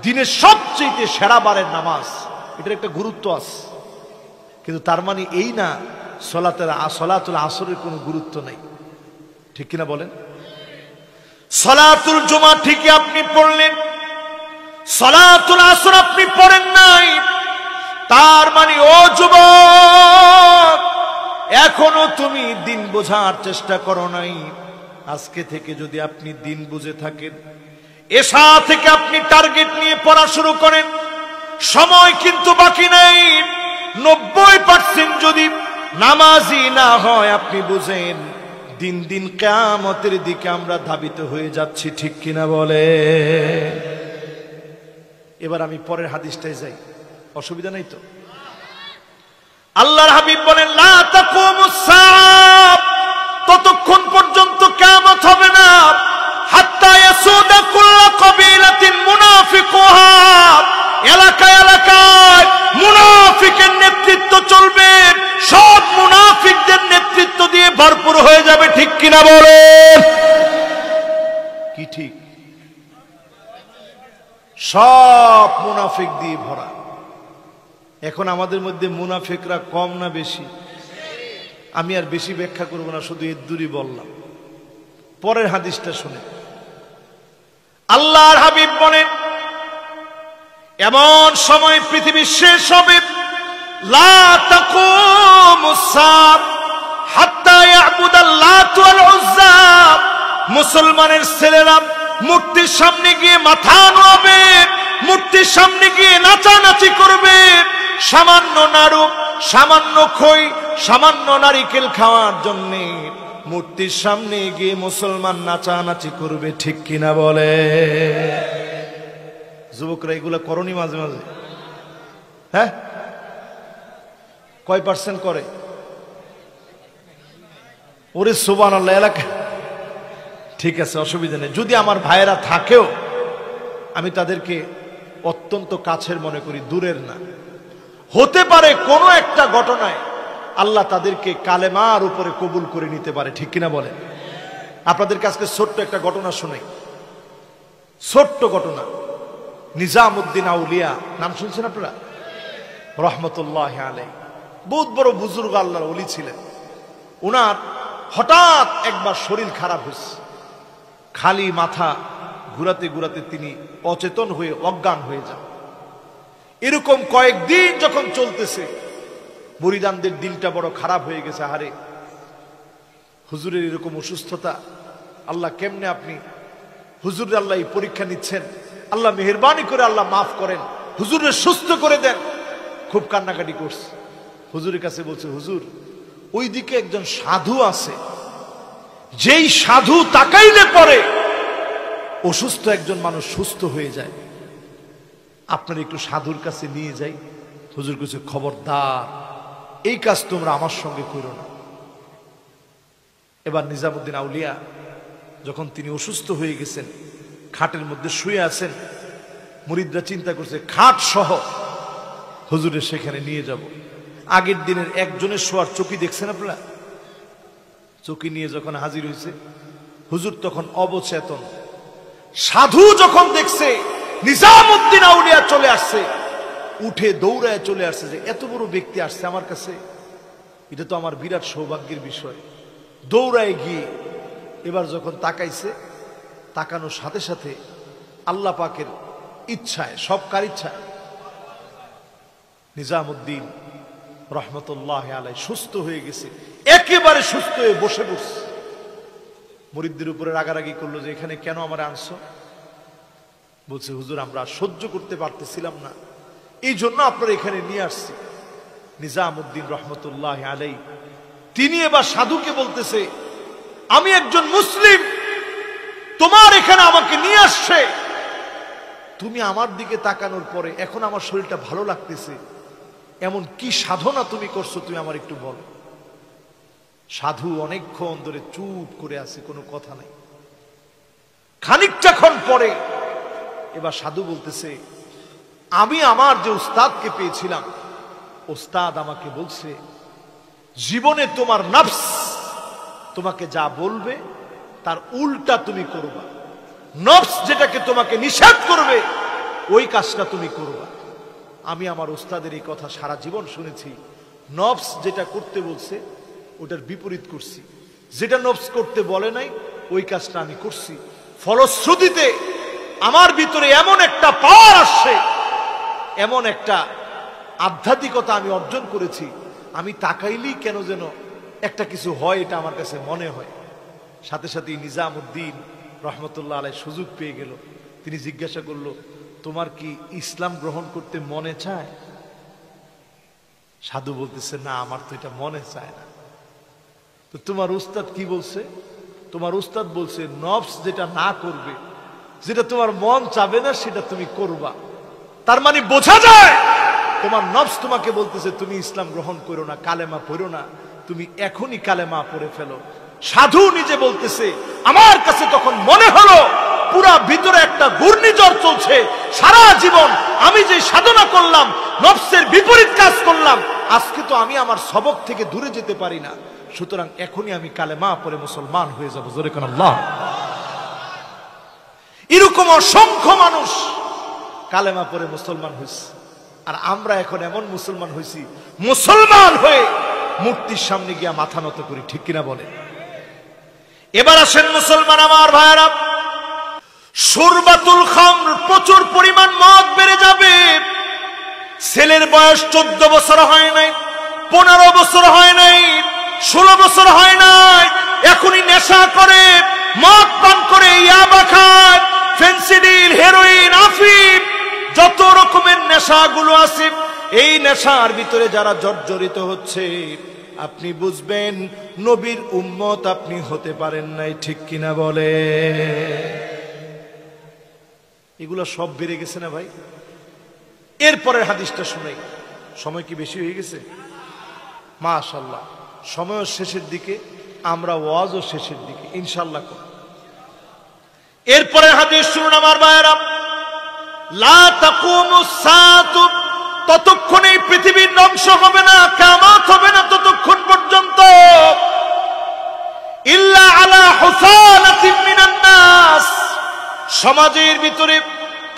[SPEAKER 1] দিনের সবচেয়ে সেরা বারের নামাজ, এটার একটা গুরুত্ব আছে। কিন্তু তার মানে এই না সলাতুল আসরের কোনো গুরুত্ব নাই, ঠিক কিনা বলেন? সলাতুল জুমা ঠিকই আপনি পড়লেন, সলাতুল আসর আপনি পড়েন নাই, তার মানে ও যুবক এখনো তুমি দিন বোঝার চেষ্টা করো নাই। আজকে থেকে যদি আপনি দিন বুঝে থাকেন, এশা থেকে আপনি টার্গেট নিয়ে পড়া শুরু করেন, সময় কিন্তু বাকি নাই। 90% যদি নামাজি না হয়, আপনি বুঝেন দিন দিন কিয়ামতের দিকে আমরা ধাবিত হয়ে যাচ্ছি, ঠিক কিনা বলে? এবার আমি পরের হাদিসটাই যাই, অসুবিধা নাই তো? আল্লাহর হাবিব বলেন, লা তাকুমুস সাআহ, ততক্ষণ পর্যন্ত কিয়ামত হবে না, হাত্তা ইয়াসুদা কুল্লু কাবিলাতিন মুনাফিকুহা, এলাকায় এলাকায় মুনাফিকের নেতৃত্ব চলবে, সব মুনাফিকদের নেতৃত্ব দিয়ে ভরপুর হয়ে যাবে, ঠিক কিনা বলেন? কি ঠিক? সব মুনাফিক দিয়ে ভরা। এখন আমাদের মধ্যে মুনাফিকরা কম না বেশি? আমি আর বেশি ব্যাখ্যা করব না, শুধু এর দূরই বললাম। পরের হাদিসটা শুনে আল্লাহর হাবিব বলেন, এমন সময় পৃথিবী শেষ হবে, লা তাকুমুস সাআহ হাত্তা ইয়াবুদাল লাত ওয়াল উজ্জা, মুসলমানের ছেলেরা মূর্তির সামনে গিয়ে মাথা নোয়াবে, মূর্তির সামনে গিয়ে নাচানাচি করবে, সামান্য নাড়ু, সামান্য খই, সামান্য নারিকেল খাওয়ার জন্য মূর্তির সামনে গিয়ে মুসলমান নাচানাচি করবে, ঠিক কিনা বলে? যুবকরা এগুলা করনি মাঝে মাঝে? হ্যাঁ, কয় % করে? ওরে সুবহানাল্লাহ, এলাকা ঠিক আছে, অসুবিধা নেই। যদি আমার ভাইয়েরা থাকেও, আমি তাদেরকে অত্যন্ত কাছের মনে করি, দূরের না। হতে পারে কোনো একটা ঘটনায় আল্লাহ তাদেরকে কালেমার উপরে কবুল করে নিতে পারে, ঠিক কিনা বলেন? আপনাদের কাছে ছোট্ট একটা ঘটনা শোনাই, ছোট্ট ঘটনা। নিজামউদ্দিন আউলিয়া নাম শুনছেন আপনারা? রহমতুল্লাহি আলাইহি, বহুত বড় বুজুর্গ আল্লাহর ওলি ছিলেন। ওনার হঠাৎ একবার শরীর খারাপ হয়েছে, খালি মাথা ঘুরাতে ঘুরাতে তিনি অচেতন হয়ে অজ্ঞান হয়ে যান। এরকম কয়েকদিন যখন চলতেছে, মুরিদানদের দিলটা বড় খারাপ হয়ে গেছে। আরে হুজুরের এরকম অসুস্থতা, আল্লাহ কেমনে আপনি হুজুর আল্লাহ এই পরীক্ষা নিচ্ছেন, আল্লাহ মেহেরবানি করে আল্লাহ মাফ করেন, হুজুরের সুস্থ করে দেন। খুব কান্নাকাটি করছে, হুজুরের কাছে বলছে, হুজুর ওইদিকে একজন সাধু আছে, যেই সাধু তাকাইলে পরে অসুস্থ একজন মানুষ সুস্থ হয়ে যায়, আপনার একটু সাধুর কাছে নিয়ে যাই। হুজুর কাছে, খবরদার, এই কাজ তোমরা আমার সঙ্গে করো না। এবার নিজামউদ্দিন আউলিয়া যখন তিনি অসুস্থ হয়ে গেছেন, খাটের মধ্যে শুয়ে আছেন, মুরিদরা চিন্তা করছে খাট সহ হুজুরের সেখানে নিয়ে যাব। আগের দিনের একজনের শোয়ার চৌকি দেখছেন আপনারা? চৌকি নিয়ে যখন হাজির হয়েছে, হুজুর তখন অবচেতন। সাধু যখন দেখছে নিজামউদ্দিন আউলিয়া চলে আসছে, উঠে দৌড়ায় চলে আসছে, যে এত বড় ব্যক্তি আসছে আমার কাছে, এটা তো আমার বিরাট সৌভাগ্যের বিষয়। দৌড়ায় গিয়ে এবার যখন তাকাইছে, তাকানোর সাথে সাথে আল্লাহ পাকের ইচ্ছায়, সব কার ইচ্ছায়, নিজামউদ্দিন রহমতুল্লাহ আলাইহি সুস্থ হয়ে গেছে, একেবারে সুস্থ হয়ে বসে পড়ছে। মুরিদদের উপরে রাগারাগি করলো যে এখানে কেন আমার আনছো? বলছে হুজুর আমরা সহ্য করতে পারতেছিলাম না, এই জন্য আপনার এখানে নিয়ে আসছি। নিজামউদ্দিন রহমতুল্লাহ আলাই তিনি এবার সাধুকে বলতেছে, আমি একজন মুসলিম, তোমার এখানে আমাকে নিয়ে আসছে, তুমি আমার দিকে তাকানোর পরে এখন আমার শরীরটা ভালো লাগতেছে, এমন কি সাধনা তুমি করছো তুমি আমার একটু বলো। সাধু অনেকক্ষণ ধরে চুপ করে আছে, কোনো কথা নাই। খানিকটাক্ষণ পরে এবার সাধু বলতেছে, আমি আমার যে উস্তাদকে পেয়েছিলাম, উস্তাদ আমাকে বলছে জীবনে তোমার নফস তোমাকে যা বলবে তার উল্টা তুমি করবা, নফস যেটাকে তোমাকে নিষেধ করবে ওই কাজটা তুমি করবা। আমি আমার উস্তাদের এই কথা সারা জীবন শুনেছি, নফস যেটা করতে বলছে ওটার বিপরীত করছি, যেটা নফস করতে বলে নাই ওই কাজটা আমি করছি। ফলশ্রুতিতে আমার ভিতরে এমন একটা পাওয়ার আসছে, এমন একটা আধ্যাত্মিকতা আমি অর্জন করেছি, আমি তাকাইলেই কেন যেন একটা কিছু হয়, এটা আমার কাছে মনে হয়। সাথে সাথে নিজামউদ্দিন রহমতুল্লাহ আলাই সুযোগ পেয়ে গেল, তিনি জিজ্ঞাসা করলো, তোমার কি ইসলাম গ্রহণ করতে মনে চায়? সাধু বলতেছে, না আমার তো এটা মনে চায় না। তো তোমার উস্তাদ কি বলছে? তোমার উস্তাদ বলছে নফস যেটা না করবে, যেটা তোমার মন চাবে না সেটা তুমি করবা। তার মানে বোঝা যায় তোমার নফস তোমাকে বলতেছে তুমি ইসলাম গ্রহণ করো না, কালেমা পড়ো না, তুমি এখনই কালেমা পড়ে ফেলো। সাধু নিজে বলতেছে, আমার কাছে তখন মনে হলো পুরা ভিতরে একটা ঘূর্ণিঝড় চলছে, সারা জীবন আমি যে সাধনা করলাম, নফসের বিপরীত কাজ করলাম, আজকে তো আমি আমার সবক থেকে দূরে যেতে পারি না, সুতরাং এখনই আমি কালেমা পড়ে মুসলমান হয়ে যাব। জোরে কোন আল্লাহ। এরকম অসংখ্য মানুষ কালেমা পড়ে মুসলমান হয়েছে, আর আমরা এখন এমন মুসলমান হয়েছি, মুসলমান হয়ে মূর্তির সামনে গিয়া মাথা নত করি, ঠিক কিনা বলে? এবার আসেন মুসলমান আমার ভাইরা, শুরবাতুল খামর, প্রচুর পরিমাণ মদ বেড়ে যাবে। ছেলের বয়স 14 বছর হয় নাই, 15 বছর হয় নাই, 16 বছর হয় নাই, এখনই নেশা করে, মদ পান করে, ইয়াবা খায়, ফেন্সিডিল, হেরোইন, আফিম, যত রকমের নেশাগুলো আছে, এই নেশার ভিতরে যারা জর্জরিত হচ্ছে, আপনি বুঝবেন নবীর উম্মত আপনি হতে পারেন নাই, ঠিক কিনা বলে? এগুলো সব বেড়ে গেছে না ভাই? এরপরের হাদিসটা শুনাই। সময় কি বেশি হয়ে গেছে? মাশাআল্লাহ, সময়ও শেষের দিকে, আমরা ওয়াজও শেষের দিকে ইনশাআল্লাহ। এরপরের হাদিস শুনুন আমার ভাইরা, লা তাকুমুস সাআতু, ততক্ষণ এই পৃথিবীর ধ্বংস হবে না, কিয়ামত হবে না ততক্ষণ পর্যন্ত, ইল্লা আলা হুসালাতিন মিনান নাস, সমাজের ভিতরে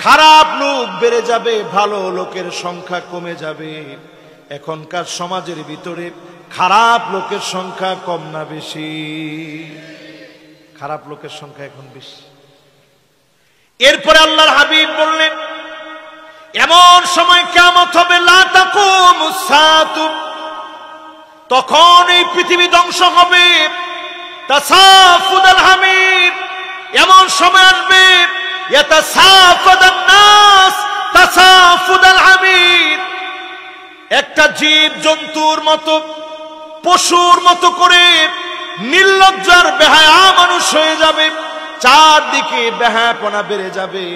[SPEAKER 1] খারাপ লোক বেড়ে যাবে, ভালো লোকের সংখ্যা কমে যাবে। এখনকার সমাজের ভিতরে খারাপ লোকের সংখ্যা কম না বেশি? খারাপ লোকের সংখ্যা এখন বেশি। এরপরে আল্লাহর হাবিব বললেন, এমন সময় কিয়ামত হবে, লা তাকুমুস সাআতু, তখন এই পৃথিবী ধ্বংস হবে, তাসাফুদাল হামিম, এমন সময় আসবে, ইয়াতাসাফাদান নাস তাসাফুদাল হামিম, একটা জীব জন্তুর মতো, পশুর মতো করে নির্লজ্জার বেহায়া মানুষ হয়ে যাবে, চারদিকে বেহায়াপনা বেড়ে যাবে।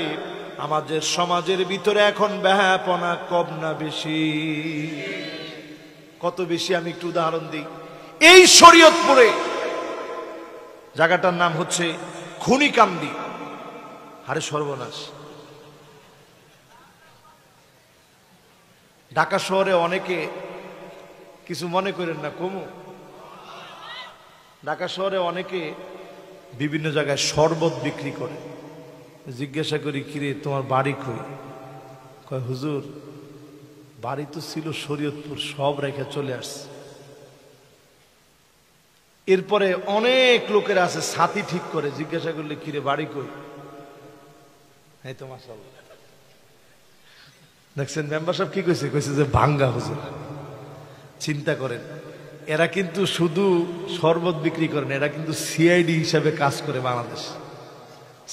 [SPEAKER 1] আমাদের সমাজের ভিতরে এখন বেহায়াপনা কম না বেশি? কত বেশি আমি একটু উদাহরণ দিই। এই শরীয়তপুরে জায়গাটার নাম হচ্ছে খুনিকান্দি। আরে সর্বনাশ, ঢাকা শহরে অনেকে কিছু মনে করেন না, কমু ঢাকা শহরে অনেকে বিভিন্ন জায়গায় শরবত বিক্রি করে। জিজ্ঞাসা করি, কিরে তোমার বাড়ি কই? কয় হুজুর বাড়ি তো ছিল শরীয়তপুর, সব রেখে চলে আসছে। এরপরে অনেক লোকের আছে ছাতি ঠিক করে, জিজ্ঞাসা করলে কিরে বাড়ি কই? এই তো মাশাআল্লাহ, দেখছেন মেম্বার সাহেব কি কইছে? কইছে যে ভাঙ্গা হুজুর। চিন্তা করেন, এরা কিন্তু শুধু শরবত বিক্রি করে না, এরা কিন্তু সিআইডি হিসাবে কাজ করে বাংলাদেশ।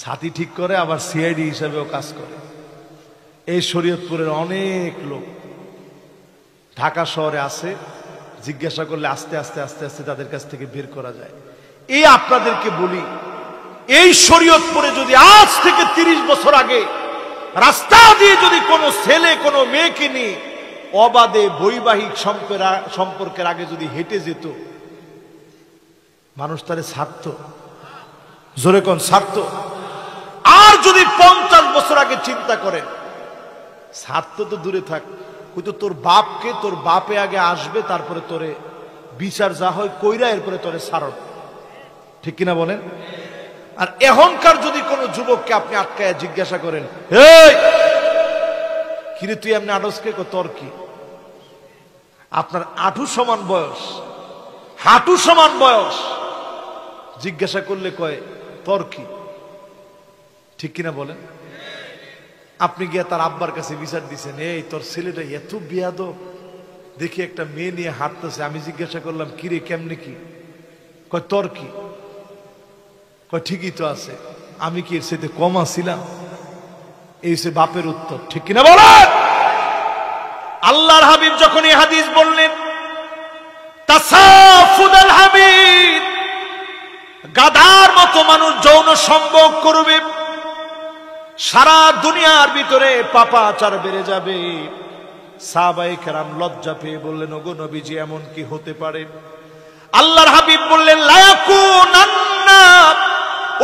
[SPEAKER 1] ছাতি ঠিক করে, আবার সিআইডি হিসাবেও কাজ করে। এই শরীয়তপুরের অনেক লোক ঢাকা শহরে আছে, জিজ্ঞাসা করলে আস্তে আস্তে আস্তে আস্তে তাদের কাছ থেকে বের করা যায়। এই আপনাদেরকে বলি, এই শরীয়তপুরে যদি আজ থেকে 30 বছর আগে রাস্তা দিয়ে যদি কোনো ছেলে কোনো মেয়েকে নিয়ে অবাধে বৈবাহিক সম্পর্কের আগে যদি হেঁটে যেত, মানুষ তারে ছাড়ত? জোরে কোন ছাড়ত? আর যদি 50 বছর আগে চিন্তা করেন, ছাড়ত তো দূরে থাক, হয়তো তোর বাপকে, তোর বাপে আগে আসবে, তারপরে তোরে বিচার যা হয় কইরা এরপরে তোরে ছাড়ব। ঠিক কিনা বলেন? আর এখনকার যদি কোনো যুবককে আপনি আটকায় জিজ্ঞাসা করেন, এই কিরে তুই এমনি আটসকে, তোর কি? আপনার আঁটু সমান বয়স, হাঁটু সমান বয়স, জিজ্ঞাসা করলে কয় তোর কি? ঠিক কিনা বলেন? আপনি গিয়ে তার আব্বার কাছে বিচার দিচ্ছেন, এই তোর ছেলেটা এত বেয়াদব, দেখি একটা মেয়ে নিয়ে হাঁটতেছে। আমি জিজ্ঞাসা করলাম, কিরে কেমনে কি? কয় তোর কি? কয় ঠিকই তো আছে, আমি কি এর সাথে কম আছিলাম? এই সে বাপের উত্তর। ঠিক কিনা বলেন? আল্লাহর হাবিব যখন এই হাদিস বললেন, তাসাফুদাল হাবিব, গাধার মতো মানুষ যৌন সম্ভোগ করবে, সারা দুনিয়ার ভিতরে পাপাচার বেড়ে যাবে। সাহাবায়ে কেরাম লজ্জা পেয়ে বললেন, ওগো নবীজি এমন কি হতে পারে? আল্লাহর হাবিব বললেন, লা ইয়াকুনান্না,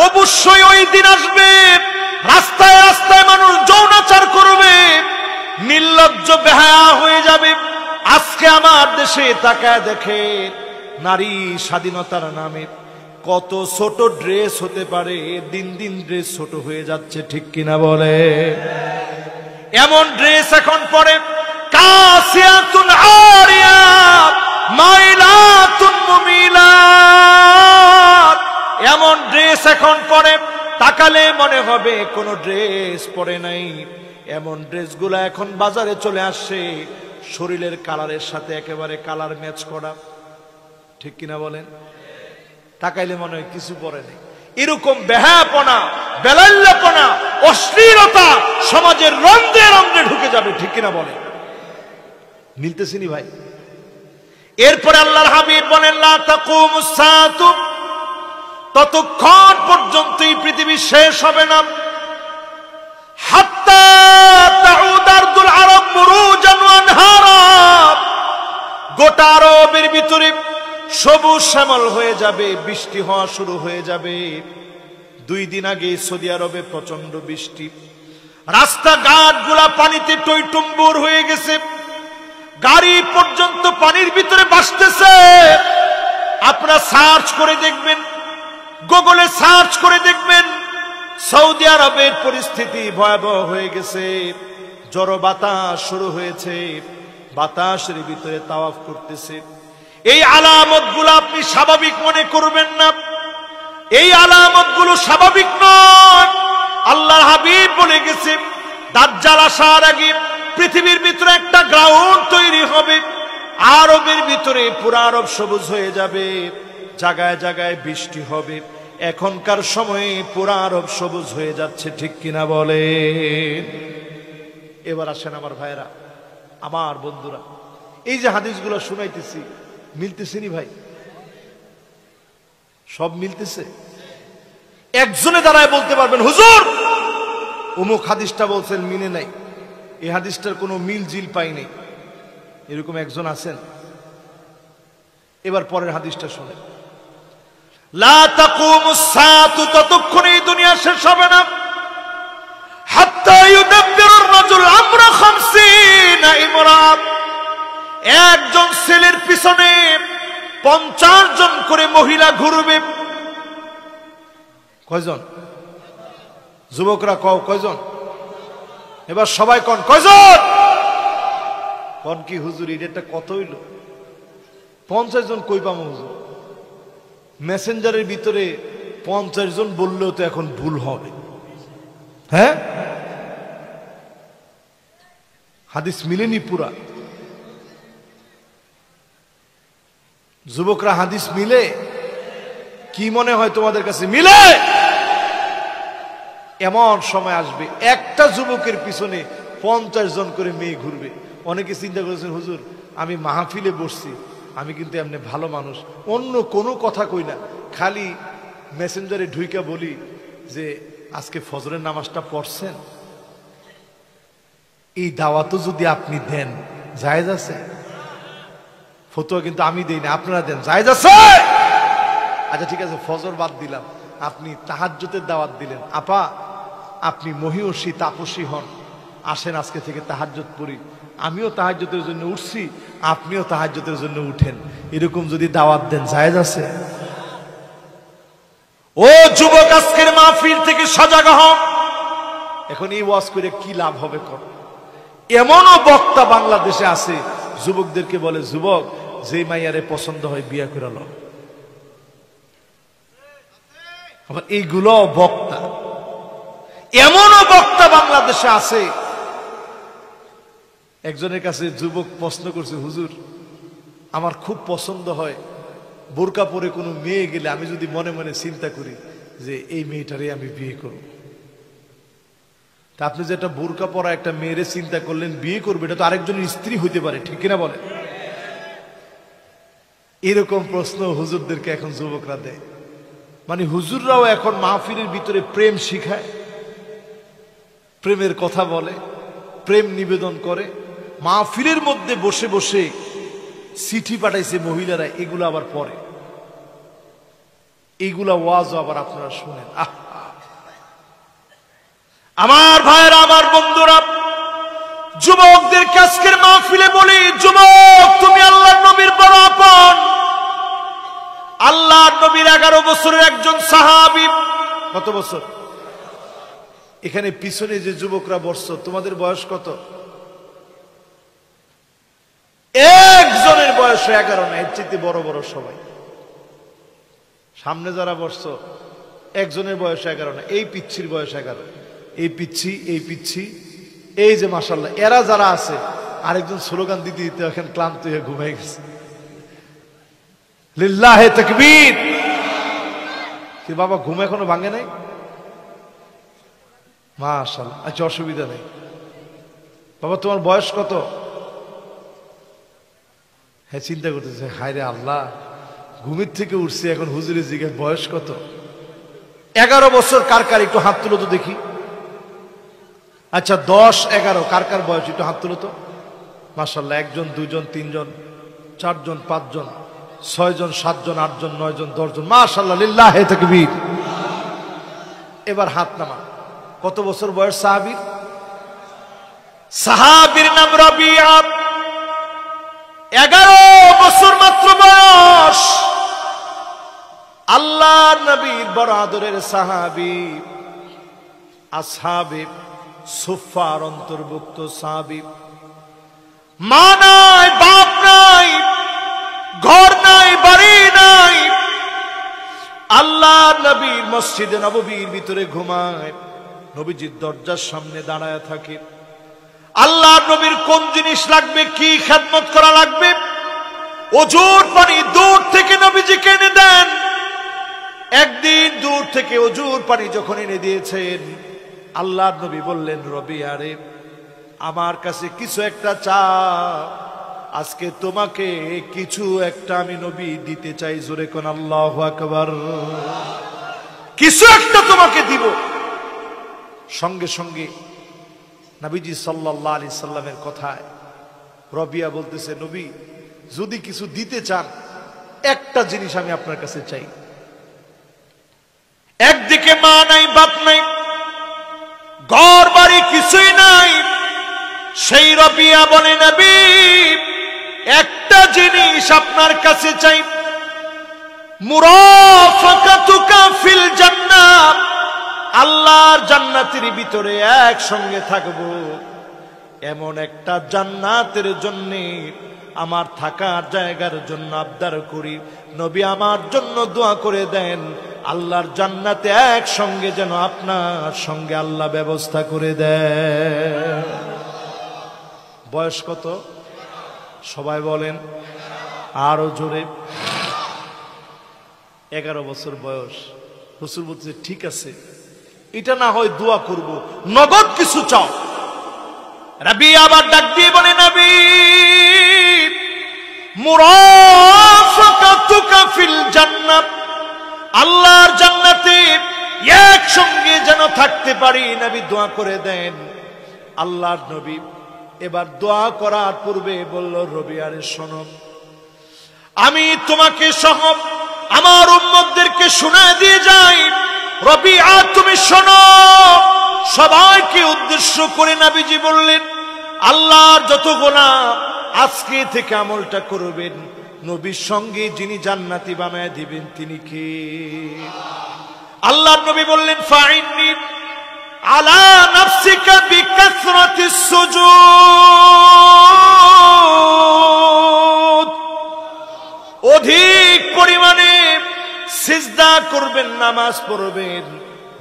[SPEAKER 1] অবশ্যই ওই দিন আসবে রাস্তায় রাস্তায় মানুষ যৌনাচার করবে, নির্লজ্জ বেহায়া হয়ে যাবে। আজকে আমার দেশে তাকায় দেখে, নারী স্বাধীনতার নামে কত ছোট ড্রেস হতে পারে, দিন দিন ড্রেস ছোট হয়ে যাচ্ছে। ঠিক কিনা বলে? এমন ড্রেস এখন পরে, কাসিয়াতুন আরিয়াত মাইলাতুন মুমিলাত, এমন ড্রেস এখন পরে তাকালে মনে হবে কোন ড্রেস পরে নাই। এমন ড্রেসগুলো এখন বাজারে চলে আসছে, শরীরের কালারের সাথে একেবারে কালার ম্যাচ করা। ঠিক কিনা বলেন? তাকাইলে মনে হয় কিছু পরে নেই। এরকম বেহায়াপনা, বেলাল্লাপনা, অশ্লীলতা সমাজের রন্ধ্রে রন্ধ্রে ঢুকে যাবে। ঠিক কিনা বলে? মিলতেছিনি ভাই? এরপরে আল্লাহর হাবিব বলেন, লা তাকুমুস সাআতু, ততক্ষণ পর্যন্ত এই পৃথিবী শেষ হবে না, হাত্তা তাউদ আরদুল আরব মুরুজান ওয়া আনহারা, গোটা আরবের ভিতরে সবুজ শ্যামল হয়ে যাবে, বৃষ্টি হওয়া শুরু হয়ে যাবে। 2 দিন আগে সৌদি আরবে প্রচন্ড বৃষ্টি, রাস্তাঘাট গুলা পানিতে টইটুম্বুর হয়ে গেছে, গাড়ি পর্যন্ত পানির ভিতরে ভাসতেছে। আপনারা সার্চ করে দেখবেন, গুগলে সার্চ করে দেখবেন, সৌদি আরবের পরিস্থিতি ভয়াবহ হয়ে গেছে। ঝড়ো বাতাস শুরু হয়েছে, বাতাসের ভিতরে তাওয়াফ করতেছে। এই আলামতগুলো আপনি স্বাভাবিক মনে করবেন না, এই আলামতগুলো স্বাভাবিক নয়। আল্লাহর হাবিব বলে গেছে, দাজ্জাল আসার আগে পৃথিবীর ভিতরে একটা গ্রাউন্ড তৈরি হবে, আরবের ভিতরে পুরো আরব সবুজ হয়ে যাবে, জায়গায় জায়গায় বৃষ্টি হবে। এখনকার সময়ে পুরো আরব সবুজ হয়ে যাচ্ছে। ঠিক কিনা বলে? এবার আসেন আমার ভাইরা, আমার বন্ধুরা, এই যে হাদিসগুলো শুনাইতেছি, মিলতেছেনি ভাই? সব মিলতেছে? একজনে দাঁড়ায় বলতে পারবেন, হুজুর অমুক হাদিসটা বলছেন মিলে নাই, এই হাদিসটার কোনো মিল জিল পাই নাই, এরকম একজন আছেন? এবার পরের হাদিসটা শুনে, লা তাকুমুস সাআতু, ততক্ষণ এই দুনিয়া শেষ হবে না, হাত্তা ইউদাব্বিরুর রাজুল আমরা 50 ইমরাত, একজন ছেলের পিছনে 50 জন করে মহিলা ঘুরবে। কয়জন? যুবকরা কও কয়জন? এবার সবাই কোন কয়জন? কোন কি হুজুর, এটা কত হইল? 50 জন কই পাবো হুজুর? মেসেঞ্জারের ভিতরে 50 জন বললেও তো এখন ভুল হবে। হ্যাঁ, হাদিস মিলেনি পুরা। যুবকরা হাদিস মিলে? কি মনে হয় তোমাদের কাছে মিলে? এমন সময় আসবে একটা যুবকের পিছনে 50 জন করে মেয়ে ঘুরবে। অনেকে চিন্তা করেছেন, হুজুর আমি মাহফিলে বসছি, আমি কিন্তু এমনি ভালো মানুষ, অন্য কোনো কথা কই না, খালি মেসেঞ্জারে ঢুইকা বলি যে আজকে ফজরের নামাজটা পড়ছেন। এই দাওয়াতও যদি আপনি দেন, জায়েজ আছে? ফতোয়া কিন্তু আমি দেই না, আপনারা দেন, জায়েজ আছে? আচ্ছা ঠিক আছে, ফজর বাদ দিলাম, আপনি তাহাজ্জুদের দাওয়াত দিলেন, আপা আপনি মহিয়সী তাপসী হন, আসেন আজকে থেকে তাহাজ্জুদ পড়ি, আমিও তাহাজ্জুদের জন্য উঠছি, আপনিও তাহাজ্জুদের জন্য উঠেন, এরকম যদি দাওয়াত দেন, জায়েজ আছে? ও যুবক, আজকের মাহফিল থেকে সজাগ হন। এখন এই ওয়াজ করে কি লাভ হবে? কর এমনও বক্তা বাংলাদেশে আছে যুবকদেরকে বলে, যুবক যে মাইয়ারে পছন্দ হয় বিয়া করে লো। আবার এইগুলো বক্তা, এমনও বক্তা বাংলাদেশে আছে। একজনের কাছে যুবক প্রশ্ন করছে, হুজুর আমার খুব পছন্দ হয়, বোরকা পরে কোনো মেয়ে গেলে আমি যদি মনে মনে চিন্তা করি যে এই মেয়েটারে আমি বিয়ে করব। তা আপনি যে একটা বোরকা পরা একটা মেয়েরে চিন্তা করলেন বিয়ে করবে, এটা তো আরেকজনের স্ত্রী হইতে পারে, ঠিক কিনা বলে? এরকম প্রশ্ন হুজুরদেরকে এখন যুবকরা দেয়। মানে হুজুররাও এখন মাহফিলের ভিতরে প্রেম শিখায়, প্রেমের কথা বলে, প্রেম নিবেদন করে, মাহফিলের মধ্যে বসে বসে চিঠি পাঠাইছে মহিলারা, এগুলো আবার পড়ে, এইগুলা ওয়াজও আবার আপনারা শুনেন। আমার ভাইরা, আমার বন্ধুরা, যুবকদের আজকের মাহফিলে বলি, যুবক তুমি আল্লাহর নবীর বড় আপন। আল্লাহর নবীর 11 বছরের একজন সাহাবী। কত বছর? এখানে পিছনে যে যুবকরা বসছো, তোমাদের বয়স কত? একজনের বয়স 11 না, এর চেয়ে বড় বড় সবাই। সামনে যারা বসছো একজনের বয়স 11 না, এই পিচ্ছির বয়স 11। এই পিচ্ছি, এই পিচ্ছি, এই যে মাশাআল্লাহ, এরা যারা আছে, আরেকজন স্লোগান দিতে দিতে এখন ক্লান্ত হয়ে ঘুমাই গেছে। লিল্লাহে তাকবীর। কি বাবা, ঘুম এখনো ভাঙে নাই? মাশাআল্লাহ, আচ্ছা অসুবিধা নেই। বাবা তোমার বয়স কত? হ্যাঁ, চিন্তা করতেছে, হায় রে আল্লাহ, ঘুমের থেকে উঠছে, এখন হুজুরের জিজ্ঞেস বয়স কত? 11 বছর। কার কার একটু হাত তুলো তো দেখি। আচ্ছা 10, 11 কার কার বয়স? একটু হাত তুলো তো। মাশাআল্লাহ, 1 জন, 2 জন, 3 জন, 4 জন, 5 জন, 6 জন, 7 জন, 8 জন, 9 জন, 10 জন। মাশাআল্লাহ, লিল্লাহে তাকবীর। এবার হাত নামা। কত বছর বয়স সাহাবীর? সাহাবীর নাম রাবিয়া। 11 বছর মাত্র বয়স। আল্লাহর নবীর বড় আদরের সাহাবী, আসহাবে সুফফার অন্তর্ভুক্ত সাহাবী। মা নাই, বাপ নাই, ঘর নাই, বাড়ি নাই। আল্লাহর নবীর মসজিদে নববীর ভিতরে ঘুমায়, নবীজির দরজার সামনে দাঁড়ায় থাকে। আল্লাহর নবীর কোন জিনিস লাগবে, কি খেদমত করা লাগবে, ওজুর পানি দূর থেকে নবীজিকে এনে দেন। একদিন দূর থেকে ওজুর পানি যখন এনে দিয়েছেন, আল্লাহর নবী বললেন, রবি আরে আমার কাছে কিছু একটা চাও, আজকে তোমাকে কিছু একটা আমি নবী দিতে চাই। জোরে কোন আল্লাহু আকবার। কিছু একটা তোমাকে দিব। সঙ্গে সঙ্গে নবীজি সাল্লাল্লাহু আলাইহি সাল্লামের কথায় রবিয়া বলতেছে, নবী যদি কিছু দিতে চান, একটা জিনিস আমি আপনার কাছে চাই। একদিকে মা নাই, বাপ নাই, ঘর বাড়ি কিছুই নাই। সেই রবিয়া বলে, নবী একটা জিনিস আপনার কাছে চাই, মুরাফাকাতুকা ফিল জান্নাহ, আল্লাহর জান্নাতের ভিতরে একসঙ্গে থাকবো, এমন একটা জান্নাতের জন্য আমার থাকার জায়গার জন্য আবদার করি। নবী আমার জন্য দোয়া করে দেন, আল্লাহর জান্নাতে একসঙ্গে যেন আপনার সঙ্গে আল্লাহ ব্যবস্থা করে দেন। বয়স কত? সবাই বলেন আরো জোরে। 11 বছর বয়স। রাসূল বলছে ঠিক আছে, এটা না হয় দোয়া করব, নগদ কিছু চাও। রাবি আবার ডাক দিয়ে বলে, নবী মুরাফাকাতুকা ফিল জান্নাহ, আল্লাহর জান্নাতে একসঙ্গে যেন থাকতে পারি, নবী দোয়া করে দেন। আল্লাহর নবী এবার দোয়া করার পূর্বে বলল, রবি আরে শোনো, আমি তোমাকে সহ আমার উম্মতদেরকে শোনায় দিয়ে যাই, রবিআ তুমি শোনো। সবাইকে উদ্দেশ্য করে নবীজি বললেন, আল্লাহর যত গোলাম আজকে থেকে আমলটা করবেন, নবীর সঙ্গে যিনি জান্নাতি বানায় দিবেন তিনি কে? আল্লাহর নবী বললেন, ফাইন্নি আলা নাফসিকা বিকাসরাতিস সুজুদ, অধিক পরিমাণে সিজদা করবেন, নামাজ পড়বেন,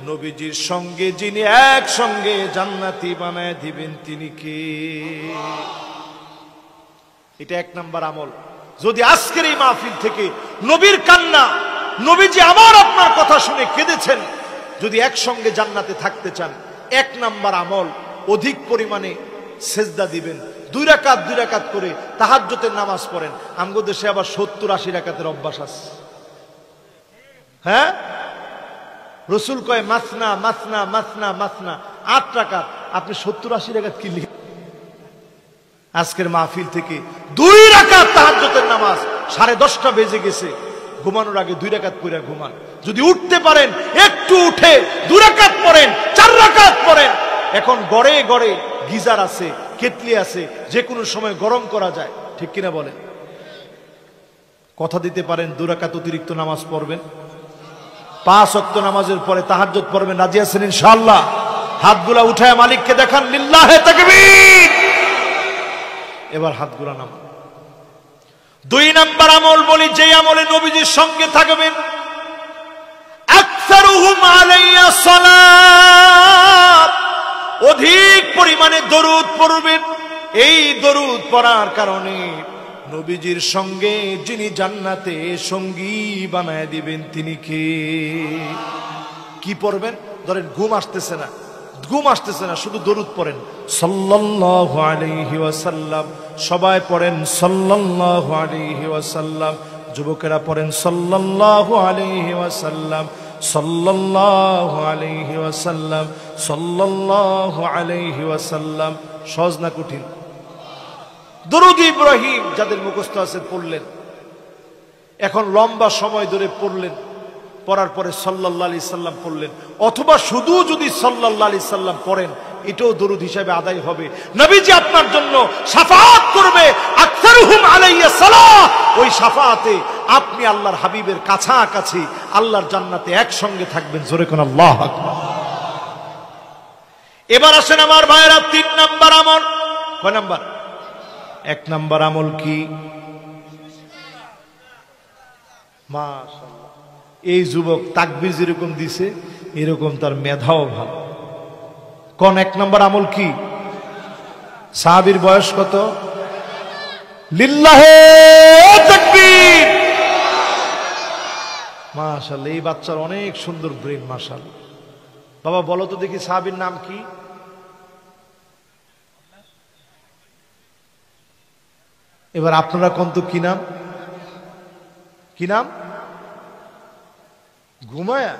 [SPEAKER 1] নবীজির সঙ্গে যিনি একসঙ্গে জান্নাতি বানায় দিবেন তিনি কে? এটা 1 নাম্বার আমল। যদি আজকের এই মাহফিল থেকে নবীর কান্না, নবীজি আমার আপনার কথা শুনে কেঁদেছেন, যদি একসঙ্গে জান্নাতে থাকতে চান, 1 নাম্বার আমল অধিক পরিমাণে সেজদা দিবেন। 2 রাকাত করে তাহাজ্জুদের নামাজ পড়েন। আমগো দেশে আবার 70-80 রাকাতের অভ্যাস আছে। হ্যাঁ, রাসূল কয় মাসনা মাসনা মাসনা মাসনা 8 রাকাত, আপনি 70-80 রাকাত কি লিখেন? আজকের মাহফিল থেকে 2 রাকাত তাহাজ্জুদের নামাজ, 10:30 বেজে গেছে, ঘুমানোর আগে 2 রাকাত পড়ে ঘুমান। যদি উঠতে পারেন একটু উঠে 2 রাকাত পড়েন, 4 রাকাত পড়েন। এখন গড়ে গড়ে গিজার আছে, কেতলি আছে, যে কোনো সময় গরম করা যায়, ঠিক কিনা বলেন? কথা দিতে পারেন 2 রাকাত অতিরিক্ত নামাজ পড়বেন, 5 ওয়াক্ত নামাজের পরে তাহাজ্জুদ পড়বেন। রাজি আছেন ইনশাআল্লাহ? হাতগুলা উঠায় মালিককে দেখান, লিল্লাহে তাকবীর। এবার হাতগুলা নামান। 2 নাম্বার আমল বলি, যে আমলে নবীজির সঙ্গে থাকবেন, আকসারুহুম আলাইয়া সালাত, অধিক পরিমাণে দরুদ পড়বেন। এই দরুদ পড়ার কারণে নবীজির সঙ্গে যিনি জান্নাতে সঙ্গী বানায় দিবেন তিনি কে? কি পড়বেন? ধরেন ঘুম আসতেছে না, শুধু দরুদ পড়েন, সাল্লাল্লাহু আলাইহি ওয়াসাল্লাম। সবাই পড়েন সাল্লাল্লাহু আলাইহি ওয়াসাল্লাম। যুবকেরা পড়েন সাল্লাল্লাহু আলাইহি ওয়াসাল্লাম, সাল্লাল্লাহু আলাইহি ওয়াসাল্লাম, সাল্লাল্লাহু আলাইহি ওয়াসাল্লাম। সহজ না কঠিন? দরুদ ইব্রাহিম যাদের মুখস্থ আছে পড়লেন, এখন লম্বা সময় ধরে পড়লেন, পড়ার পরে সাল্লাল্লাহু আলাইহি সাল্লাম পড়লেন, অথবা শুধু যদি সাল্লাল্লাহু আলাইহি সাল্লাম পড়েন, এটাও দরুদ হিসাবে আদায় হবে। নবীজি আপনার জন্য শাফাআত করবে, আকসারুহুম আলাইয়া সালাহ। ওই শাফাআতে আপনি আল্লাহর হাবিবের কাছাকাছি আল্লাহর জান্নাতে একসঙ্গে থাকবেন। জোরে কোন আল্লাহু আকবার। এবার আসেন আমার ভাইরা, 3 নাম্বার আমল। কয় নাম্বার? 1 নাম্বার আমল কি? মাশাআল্লাহ, এই যুবক তাকবীর যেরকম দিছে এরকম তার মেধাও ভালো। কোন 1 নাম্বার আমল কি? সাহাবীর বয়স কত? লিল্লাহে তাকবীর। মাশাআল্লাহ, এই বাচ্চার অনেক সুন্দর ব্রেন। মাশাআল্লাহ। বাবা বলো তো দেখি, সাহাবীর নাম কি? এবার আপনারা কোন তো কি নাম? কি নাম? ঘুমায়া?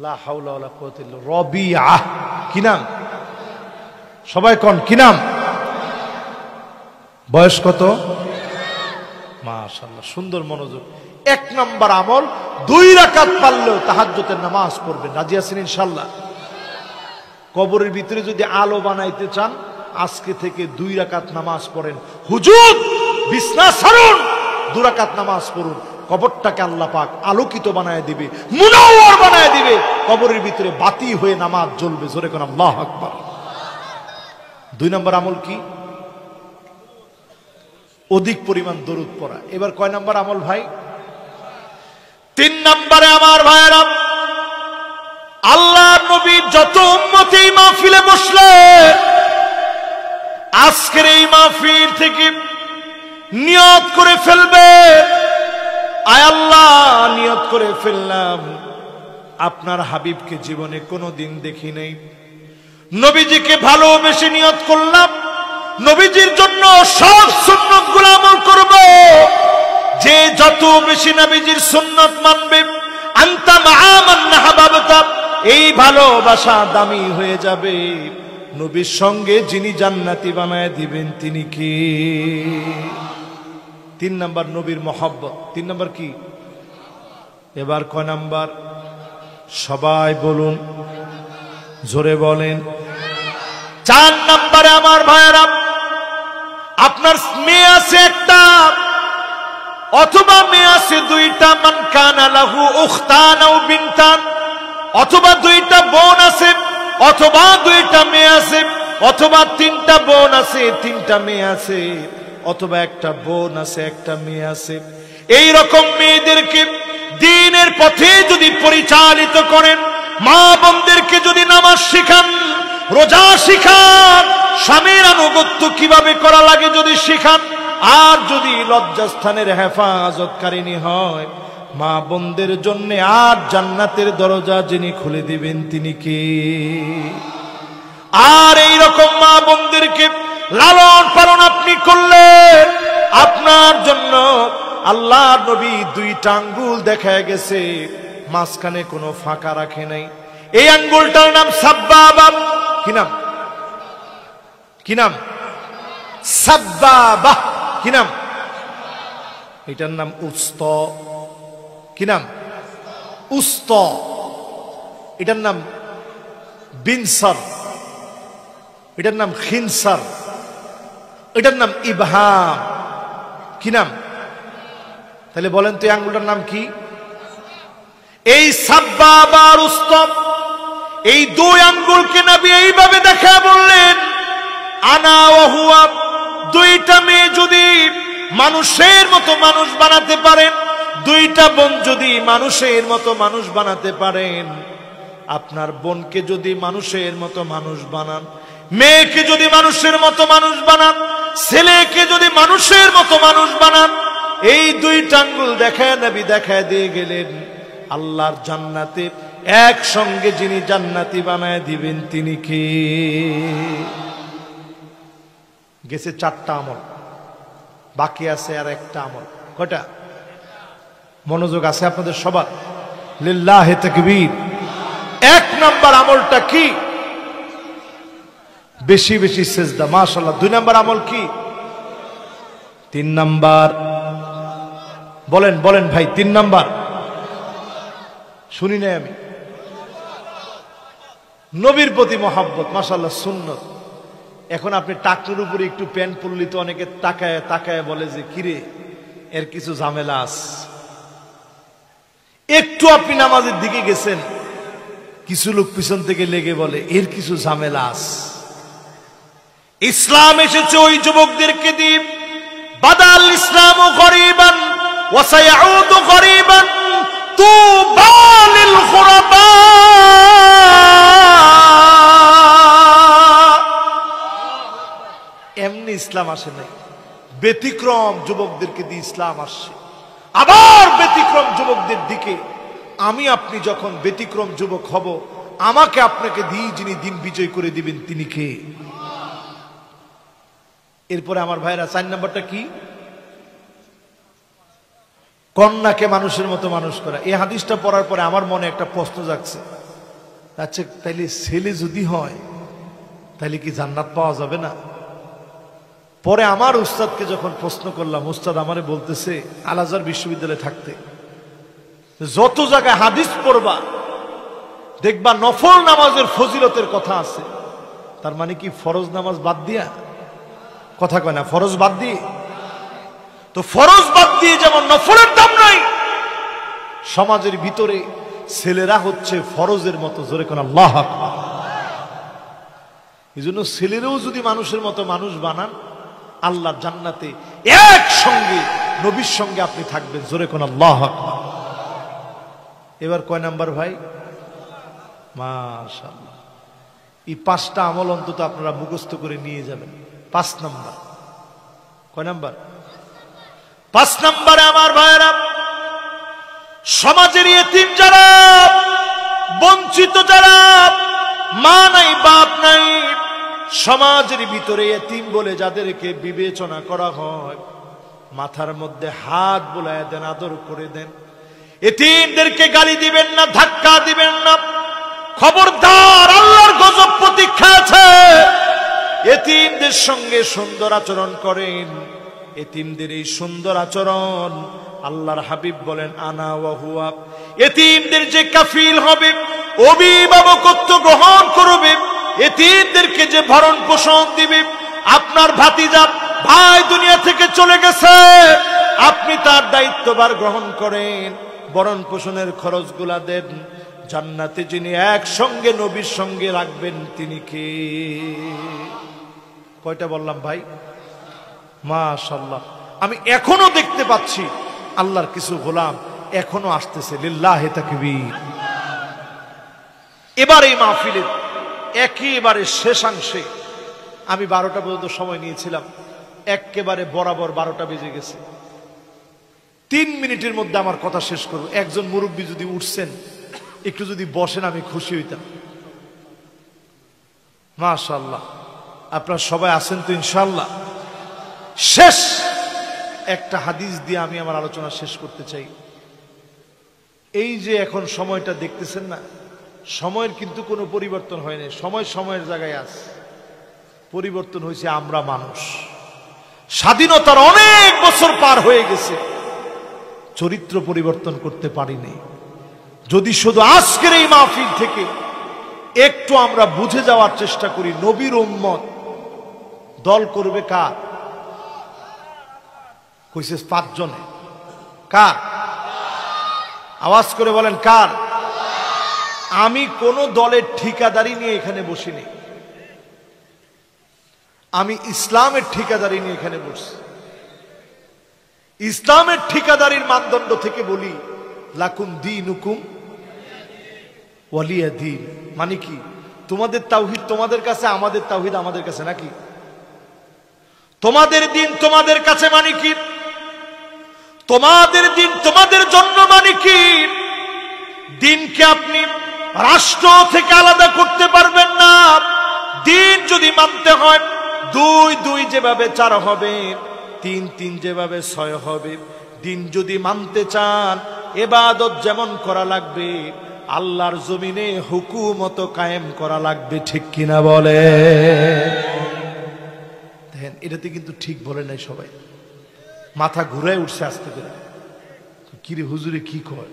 [SPEAKER 1] লা হাওলা ওয়ালা কুওয়াতা ইল্লা রবিআ। কি নাম? সবাই কোন কি নাম? বয়স কত? মাশাআল্লাহ, সুন্দর মনোযোগ। 1 নাম্বার আমল, 2 রাকাত পারলেও তাহাজ্জুদের নামাজ পড়বেন। রাজি আছেন ইনশাআল্লাহ? কবরের ভিতরে যদি আলো বানাইতে চান, আজকে থেকে 2 রাকাত নামাজ পড়েন। হুজুর বিছনা ছাড়ুন, 2 রাকাত নামাজ পড়ুন। কবরটাকে আল্লাহ পাক আলোকিত বানায় দিবে, মুনাওয়ার বানায় দিবে। কবরের ভিতরে বাতি হয়ে নামাজ জ্বলবে। জোরে কোন আল্লাহু আকবার। 2 নম্বর আমল কি? অধিক পরিমাণ দরুদ পড়া। এবার কয় নাম্বার আমল ভাই? 3 নম্বরে আমার ভাইয়েরা, আল্লাহর নবী যত উম্মত এই মাহফিলে বসলে, আজকের এই মাহফিল থেকে নিয়ত করে ফেলবে আয় আল্লাহ, নিয়ত করে ফেললাম আপনার হাবিবকে জীবনে কোনোদিন দেখি নাই, নবীজিকে ভালোবেসে নিয়ত করলাম নবীজির জন্য সব সুন্নতগুলো আমল করব। যে যত বেশি নবীজির সুন্নত মানবে, আনতা মাআ মান আহবাবতা, এই ভালোবাসা দামি হয়ে যাবে। নবীর সঙ্গে যিনি জান্নাতি বানায় দিবেন তিনি কি? 3 নাম্বার নবীর মহব্বত। 3 নাম্বার কি? এবার কয় নাম্বার? সবাই বলুন, জোরে বলেন। 4 নাম্বারে আমার ভাইয়েরা, আপনার মেয়ে আছে একটা অথবা মেয়ে আছে 2টা, মান কানা লাহু উখতান আও বিনতান, অথবা 2টা বোন আছে অথবা 2টা মেয়ে আছে, অথবা 3টা বোন আছে 3টা মেয়ে আছে, অথবা একটা বোন আছে একটা মেয়ে আছে। এই রকম মেয়েদেরকে দ্বীনের পথে যদি পরিচালিত করেন, মা বোনদেরকে যদি নামাজ শিখান, রোজা শিখান, স্বামীর আনুগত্য কিভাবে করা লাগে যদি শিখান, আর যদি লজ্জাস্থানের হেফাজতকারিনী হয়, মা বোনদের জন্য আর জান্নাতের দরজা যিনি খুলে দিবেন তিনি কে? আর এই রকম মা বোনদেরকে লালন পালন আপনি করলে আপনার জন্য আল্লাহর নবী 2টা আঙ্গুল দেখায় গেছে, মাঝখানে কোনো ফাঁকা রাখে নাই। এই আঙ্গুলটার নাম সাব্বাবা। কি নাম? কি নাম? সাব্বাবা। কি নাম? এটার নাম উস্ত। কি নাম? উস্ত। এটার নাম বিনসার, এটার নাম খিনসার, এটার নাম ইবহাম। কি নাম? তাহলে বলেন তো এই আঙ্গুলটার নাম কি? এই সাব্বাবা আর উস্ত, এই 2 আঙ্গুলকে নবী এইভাবে দেখা বললেন, আনা ওয়া হুয়া, 2টা মেয়ে যদি মানুষের মতো মানুষ বানাতে পারেন, 2টা বোন যদি মানুষের মতো মানুষ বানাতে পারেন, আপনার বোনকে যদি মানুষের মতো মানুষ বানান, মেয়েকে যদি মানুষের মতো মানুষ বানান, ছেলেকে যদি মানুষের মতো মানুষ বানান, এই 2টা আঙ্গুল দেখায় নবী দেখায় দিয়ে গেলেন আল্লাহর জান্নাতে একসঙ্গে যিনি জান্নাতি বানায় দিবেন তিনি কে? গেছে 4টা আমল, বাকি আছে আর একটা আমল। কয়টা? মনোযোগ আছে আপনাদের সবার? লিল্লাহি তাকবীর। 1 নাম্বার আমলটা কি? বেশি বেশি সেজদা, মাশাআল্লাহ। 2 নাম্বার আমল কি? 3 নাম্বার বলেন বলেন ভাই, 3 নাম্বার শুনি নাই আমি। নবীর প্রতি মহব্বত, মাশাআল্লাহ, সুন্নত। এখন আপনি টাকনুর উপরে একটু প্যান্ট পরলি তো অনেকে তাকায় তাকায় বলে যে কিরে এর কিছু ঝামেলা আছে। একটু আপনি নামাজের দিকে গেছেন, কিছু লোক পিছন থেকে লেগে বলে এর কিছু ঝামেলা আছে। ইসলাম এসেছে ওই যুবকদেরকে দিয়ে, বাদাল ইসলামু গরীবান ওয়া সায়াউদু গরীবান তুবা লিল গুরাবা। এমনি ইসলাম আসে নাই, ব্যতিক্রম যুবকদেরকে দিয়ে ইসলাম আসছে। আবার ব্যতিক্রম যুবকদের দিকে আমি আপনি যখন ব্যতিক্রম যুবক হব, আমাকে আপনাকে দিয়ে যিনি দিন বিজয় করে দিবেন তিনি কে? এরপরে আমার ভাইরা 4 নাম্বারটা কি? কন্যাকে মানুষের মতো মানুষ করা। এই হাদিসটা পড়ার পরে আমার মনে একটা প্রশ্ন জাগছে, আচ্ছা তাইলে ছেলে যদি হয় তাহলে কি জান্নাত পাওয়া যাবে না? পরে আমার উস্তাদকে যখন প্রশ্ন করলাম, উস্তাদ আমারে বলতেছে আল আজহার বিশ্ববিদ্যালয়ে থাকতে, যত জায়গায় হাদিস পড়বা দেখবা নফল নামাজের ফজিলতের কথা আছে। তার মানে কি ফরজ নামাজ বাদ দিয়া? কথা কয় না, ফরজ বাদ দিয়ে। তো ফরজ বাদ দিয়ে যেমন নফলের দাম নাই, সমাজের ভিতরে ছেলেরা হচ্ছে ফরজের মতো। জোরে কোন আল্লাহু আকবার। এই জন্য ছেলেরাও যদি মানুষের মতো মানুষ বানান, আল্লাহর জান্নাতে একসঙ্গে নবীর সঙ্গে আপনি থাকবেন। জোরে কোন আল্লাহু আকবার। এবার কয় নাম্বার ভাই? মাশাআল্লাহ। এই 5টা আমল অন্তত আপনারা মুখস্থ করে নিয়ে যাবেন। 5 নাম্বার। কয় নাম্বার? 5 নাম্বারে আমার ভাইয়েরা সমাজের এতিম যারা, বঞ্চিত যারা, মা নাই বাপ নাই, সমাজের ভিতরে এতিম বলে যাদেরকে বিবেচনা করা হয়, মাথার মধ্যে হাত বুলায় দেন, আদর করে দেন। এতিমদেরকে গালি দিবেন না, ধাক্কা দিবেন না। খবরদার, আল্লাহর গজব প্রতীক্ষা আছে। এতিমদের সঙ্গে সুন্দর আচরণ করেন। এতিমদের এই সুন্দর আচরণ আল্লাহর হাবিব বলেন আনা ওয়া হুয়া। এতিমদের যে কাফিল হবে, অভিভাবকত্ব গ্রহণ করবে, এতিমদেরকে যে ভরণ পোষণ দিবে, আপনার ভাতিজা ভাই দুনিয়া থেকে চলে গেছে, আপনি তার দায়িত্বভার গ্রহণ করেন, ভরণ পোষণের খরচগুলা দেন। জান্নাতে যিনি একসঙ্গে নবীর সঙ্গে রাখবেন তিনি কে? কয়টা বললাম ভাই? মাশাআল্লাহ। আমি এখনো দেখতে পাচ্ছি আল্লাহর কিছু গোলাম এখনো আসতেছে। লিল্লাহি তাকবীর। এবার এই মাহফিলের একেবারে শেষাংশে আমি 12টা পর্যন্ত সময় নিয়েছিলাম, একেবারে বরাবর 12টা বেজে গেছে। 3 মিনিটের মধ্যে আমার কথা শেষ করব। একজন মুরব্বী যদি উঠছেন, একটু যদি বসেন, আমি খুশি হইতাম। মাশাআল্লাহ, আপনারা সবাই আছেন তো ইনশাআল্লাহ? শেষ একটা হাদিস দিয়ে আমি আমার আলোচনা শেষ করতে চাই। এই যে এখন সময়টা দেখতেছেন না, সময়ের কিন্তু কোনো পরিবর্তন হয়নি। সময় সময়ের জায়গায় আছে, পরিবর্তন হয়েছে আমরা মানুষ। স্বাধীনতার অনেক বছর পার হয়ে গেছে, চরিত্র পরিবর্তন করতে পারিনি। যদি শুধু আজকের এই মাহফিল থেকে একটু আমরা বুঝে যাওয়ার চেষ্টা করি, নবীর উম্মত দল করবে কার? কইছে 5 জনে। কার? আওয়াজ করে বলেন কার? আমি কোন দলের ঠিকাদারি নিয়ে এখানে বসিনি, আমি ইসলামের ঠিকাদারি নিয়ে এখানে বসছি। ইসলামের ঠিকাদারির মানদণ্ড থেকে বলি লাকুম দীনুকুম ওয়ালিয়া দীন। মানে কি? তোমাদের তাওহীদ তোমাদের কাছে, আমাদের তাওহীদ আমাদের কাছে, নাকি? তোমাদের দিন তোমাদের কাছে মানে কি? তোমাদের দিন তোমাদের জন্য মানে কি? দিনকে আপনি রাষ্ট্র থেকে আলাদা করতে পারবেন না। দিন যদি মানতে হয়, 2 2 যেভাবে 4 হবে, 3 3 যেভাবে 6 হবে। দিন যদি মানতে চান, ইবাদত যেমন করা লাগবে, আল্লাহর জমিনে হুকুমত কায়েম করা লাগবে। ঠিক কিনা বলে? দেখেন, এটাতে কিন্তু ঠিক বলে নাই সবাই। মাথা ঘুরায় উঠছে আস্তে করে। কিরে হুজুরে কি কয়?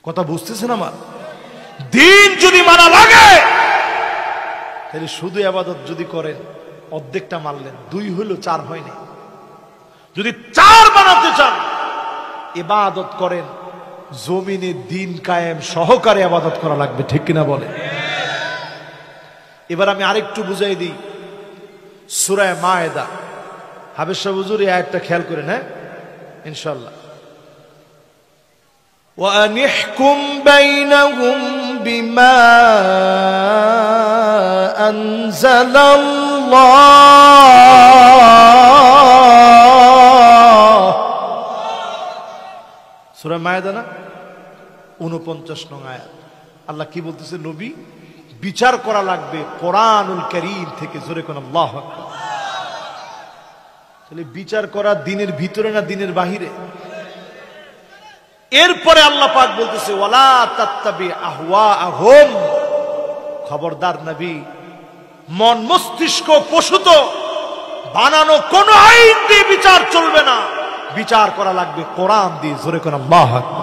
[SPEAKER 1] কথা বুঝতেছেন আমার? দিন যদি মানা লাগে, তাহলে শুধু ইবাদত যদি করেন, অর্ধেকটা মানলেন, 2 হইল, 4 হয়নি। যদি 4 বানাতে চান, ইবাদত করেন, জমিনে দিন কায়েম সহকারে ইবাদত করা লাগবে। ঠিক কিনা বলে? এবার আমি আরেকটু বুঝাই দিই। সূরা মায়েদা, হাফেজ সাহেব হুজুর এই আয়াতটা খেয়াল করেন, হ্যাঁ ইনশাআল্লাহ। وَأَنِ احْكُمْ بَيْنَهُمْ بِمَا أَنزَلَ اللَّهُ। সূরা মায়েদা না, 49 নং আয়াত। আল্লাহ কি বলতেছে? নবী, বিচার করা লাগবে কোরআনুল কারীম থেকে। জোরে কোন আল্লাহু আকবার। তাহলে বিচার করা দিনের ভিতরে না দিনের বাহিরে? এরপরে আল্লাহ পাক বলতেছে ওয়ালা তাত্তাবি আহওয়াআহুম। খবরদার নবী, মন মস্তিষ্ক প্রসূত বানানো কোন আইন দিয়ে বিচার চলবে না, বিচার করা লাগবে কোরআন দিয়ে। জোরে কোন আল্লাহু আকবার।